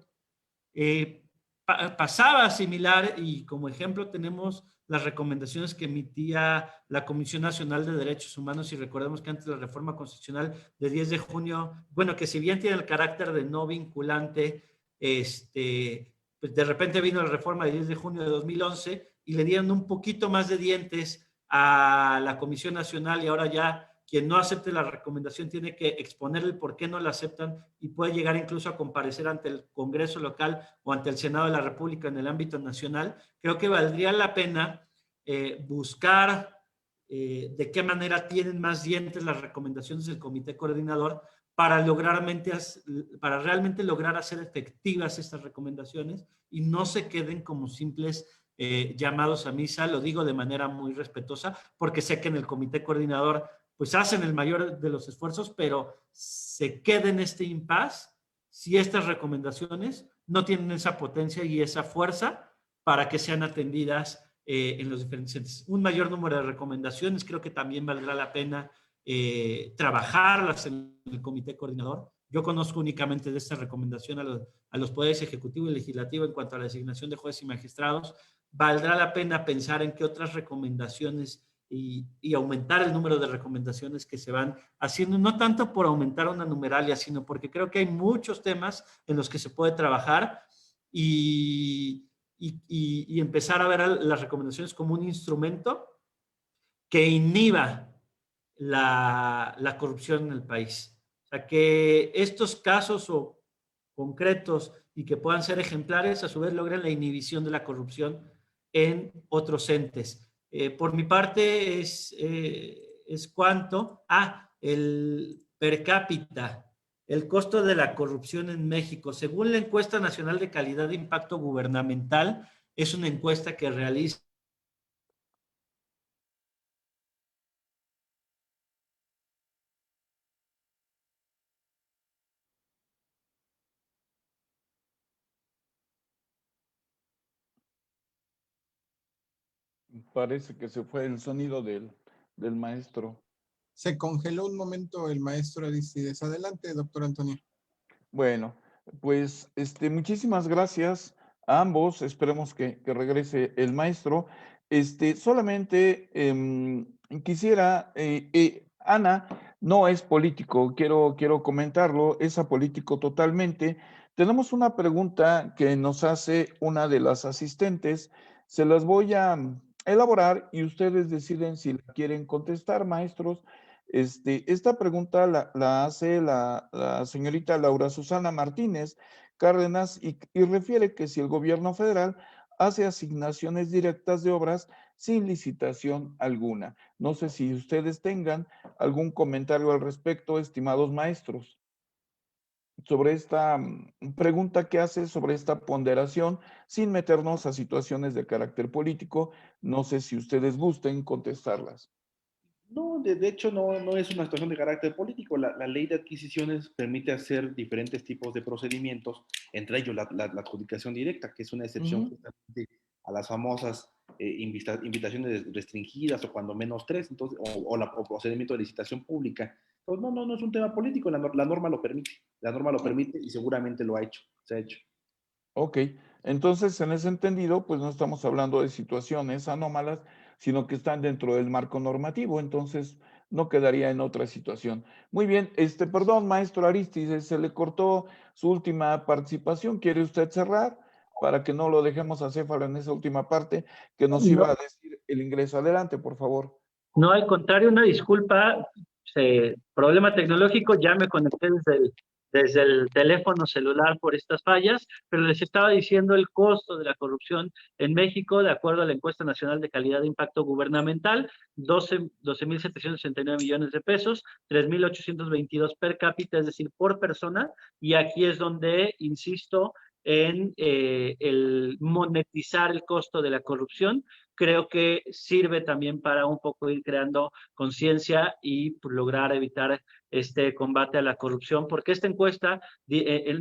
Pasaba similar y como ejemplo tenemos las recomendaciones que emitía la Comisión Nacional de Derechos Humanos y recordemos que antes de la reforma constitucional de 10 de junio, bueno, que si bien tiene el carácter de no vinculante, pues de repente vino la reforma de 10 de junio de 2011 y le dieron un poquito más de dientes a la Comisión Nacional y ahora ya quien no acepte la recomendación tiene que exponer el por qué no la aceptan y puede llegar incluso a comparecer ante el Congreso local o ante el Senado de la República en el ámbito nacional. Creo que valdría la pena buscar de qué manera tienen más dientes las recomendaciones del Comité Coordinador para realmente lograr hacer efectivas estas recomendaciones y no se queden como simples llamados a misa. Lo digo de manera muy respetuosa porque sé que en el Comité Coordinador pues hacen el mayor de los esfuerzos, pero se queda en este impasse si estas recomendaciones no tienen esa potencia y esa fuerza para que sean atendidas en los diferentes entes. Un mayor número de recomendaciones, creo que también valdrá la pena trabajarlas en el Comité Coordinador. Yo conozco únicamente de esta recomendación a los poderes ejecutivo y legislativo en cuanto a la designación de jueces y magistrados. Valdrá la pena pensar en qué otras recomendaciones y aumentar el número de recomendaciones que se van haciendo, no tanto por aumentar una numeralia, sino porque creo que hay muchos temas en los que se puede trabajar y empezar a ver las recomendaciones como un instrumento que inhiba la corrupción en el país. O sea, que estos casos o concretos y que puedan ser ejemplares, a su vez logren la inhibición de la corrupción en otros entes. Por mi parte es cuánto el per cápita, el costo de la corrupción en México. Según la encuesta nacional de calidad de impacto gubernamental, es una encuesta que realiza Parece que se fue el sonido del maestro. Se congeló un momento el maestro Aristides. Adelante, doctor Antonio. Bueno, pues muchísimas gracias a ambos. Esperemos que regrese el maestro. Solamente quisiera, Ana no es político, quiero comentarlo, es apolítico totalmente. Tenemos una pregunta que nos hace una de las asistentes. Se las voy a elaborar y ustedes deciden si la quieren contestar, maestros. Esta pregunta la hace la señorita Laura Susana Martínez Cárdenas y refiere que si el gobierno federal hace asignaciones directas de obras sin licitación alguna. No sé si ustedes tengan algún comentario al respecto, estimados maestros, sobre esta pregunta que hace, sobre esta ponderación, sin meternos a situaciones de carácter político. No sé si ustedes gusten contestarlas. No, de hecho no es una situación de carácter político. La ley de adquisiciones permite hacer diferentes tipos de procedimientos, entre ellos la adjudicación directa, que es una excepción justamente a las famosas invitaciones restringidas o cuando menos 3, entonces, o procedimiento de licitación pública. Pues no es un tema político, la norma lo permite. La norma lo permite y seguramente lo ha hecho, se ha hecho. Ok, entonces en ese entendido, pues no estamos hablando de situaciones anómalas, sino que están dentro del marco normativo, entonces no quedaría en otra situación. Muy bien, perdón, maestro Aristides, se le cortó su última participación. ¿Quiere usted cerrar para que no lo dejemos acéfalo en esa última parte que nos iba a decir el ingreso? Adelante, por favor. No, al contrario, una disculpa, problema tecnológico, ya me conecté desde el teléfono celular por estas fallas, pero les estaba diciendo el costo de la corrupción en México, de acuerdo a la encuesta nacional de calidad de impacto gubernamental, 12,769 millones de pesos, 3,822 per cápita, es decir, por persona, y aquí es donde, insisto, en el monetizar el costo de la corrupción. Creo que sirve también para un poco ir creando conciencia y lograr evitar este combate a la corrupción, porque en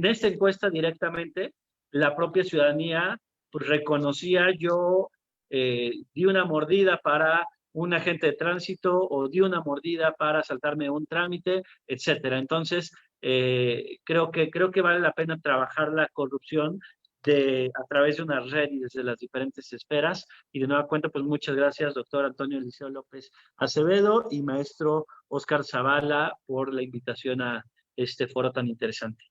esta encuesta directamente la propia ciudadanía pues, reconocía di una mordida para un agente de tránsito o di una mordida para saltarme un trámite, etcétera. Entonces, creo que vale la pena trabajar la corrupción a través de una red y desde las diferentes esferas. Y de nueva cuenta, pues muchas gracias, doctor Antonio Eliseo López Acevedo y maestro Oscar Zavala por la invitación a este foro tan interesante.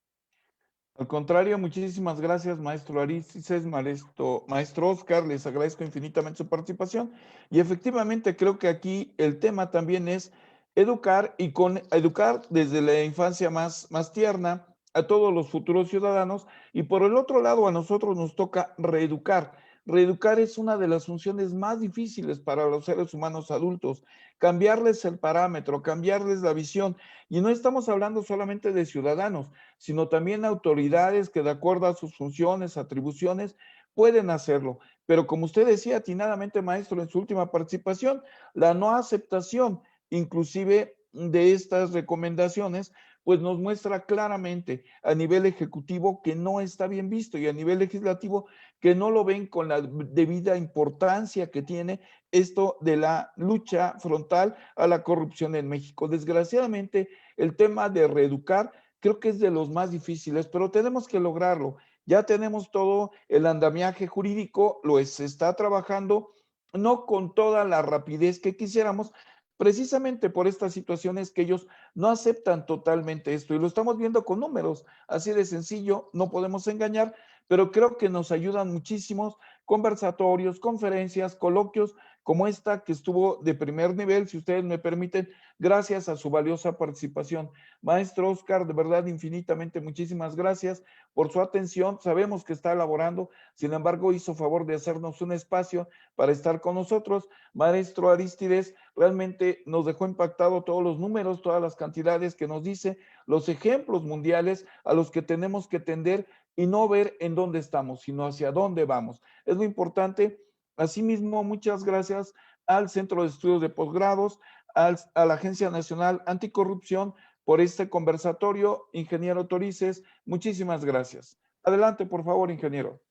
Al contrario, muchísimas gracias, maestro Aristides, maestro Oscar, les agradezco infinitamente su participación. Y efectivamente creo que aquí el tema también es educar y educar desde la infancia más tierna a todos los futuros ciudadanos. Y por el otro lado, a nosotros nos toca reeducar. Reeducar es una de las funciones más difíciles para los seres humanos adultos. Cambiarles el parámetro, cambiarles la visión. Y no estamos hablando solamente de ciudadanos, sino también autoridades que de acuerdo a sus funciones, atribuciones, pueden hacerlo. Pero como usted decía atinadamente, maestro, en su última participación, la no aceptación inclusive de estas recomendaciones, pues nos muestra claramente a nivel ejecutivo que no está bien visto y a nivel legislativo que no lo ven con la debida importancia que tiene esto de la lucha frontal a la corrupción en México. Desgraciadamente, el tema de reeducar creo que es de los más difíciles, pero tenemos que lograrlo. Ya tenemos todo el andamiaje jurídico, se está trabajando, no con toda la rapidez que quisiéramos, precisamente por estas situaciones que ellos no aceptan totalmente esto. Y lo estamos viendo con números, así de sencillo, no podemos engañar, pero creo que nos ayudan muchísimos conversatorios, conferencias, coloquios como esta que estuvo de primer nivel, si ustedes me permiten, gracias a su valiosa participación. Maestro Oscar, de verdad, infinitamente muchísimas gracias por su atención. Sabemos que está elaborando, sin embargo, hizo favor de hacernos un espacio para estar con nosotros. Maestro Aristides, realmente nos dejó impactado todos los números, todas las cantidades que nos dice, los ejemplos mundiales a los que tenemos que tender y no ver en dónde estamos, sino hacia dónde vamos. Es lo importante. Asimismo, muchas gracias al Centro de Estudios de Posgrados, a la Agencia Nacional Anticorrupción por este conversatorio. Ingeniero Torices, muchísimas gracias. Adelante, por favor, ingeniero.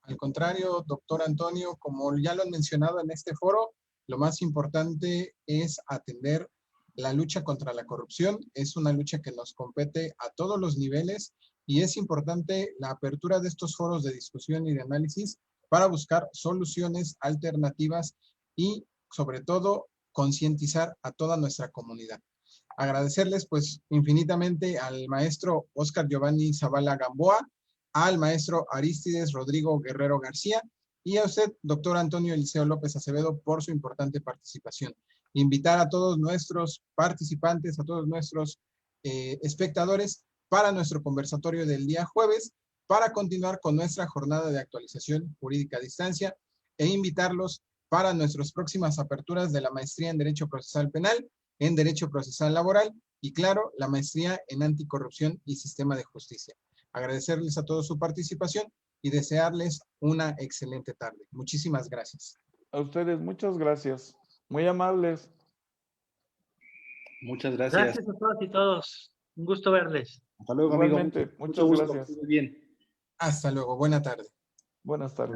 Al contrario, doctor Antonio, como ya lo han mencionado en este foro, lo más importante es atender la lucha contra la corrupción. Es una lucha que nos compete a todos los niveles y es importante la apertura de estos foros de discusión y de análisis para buscar soluciones alternativas y, sobre todo, concientizar a toda nuestra comunidad. Agradecerles, pues, infinitamente al maestro Oscar Giovanni Zavala Gamboa, al maestro Aristides Rodrigo Guerrero García y a usted, doctor Antonio Eliseo López Acevedo, por su importante participación. Invitar a todos nuestros participantes, a todos nuestros espectadores para nuestro conversatorio del día jueves, para continuar con nuestra jornada de actualización jurídica a distancia e invitarlos para nuestras próximas aperturas de la maestría en Derecho Procesal Penal, en Derecho Procesal Laboral y, claro, la maestría en Anticorrupción y Sistema de Justicia. Agradecerles a todos su participación y desearles una excelente tarde. Muchísimas gracias. A ustedes, muchas gracias. Muy amables. Muchas gracias. Gracias a todas y todos. Un gusto verles. Hasta luego, Igualmente, amigo. muchas Mucho gusto. gracias. Muy bien. Hasta luego. Buena tarde. Buenas tardes.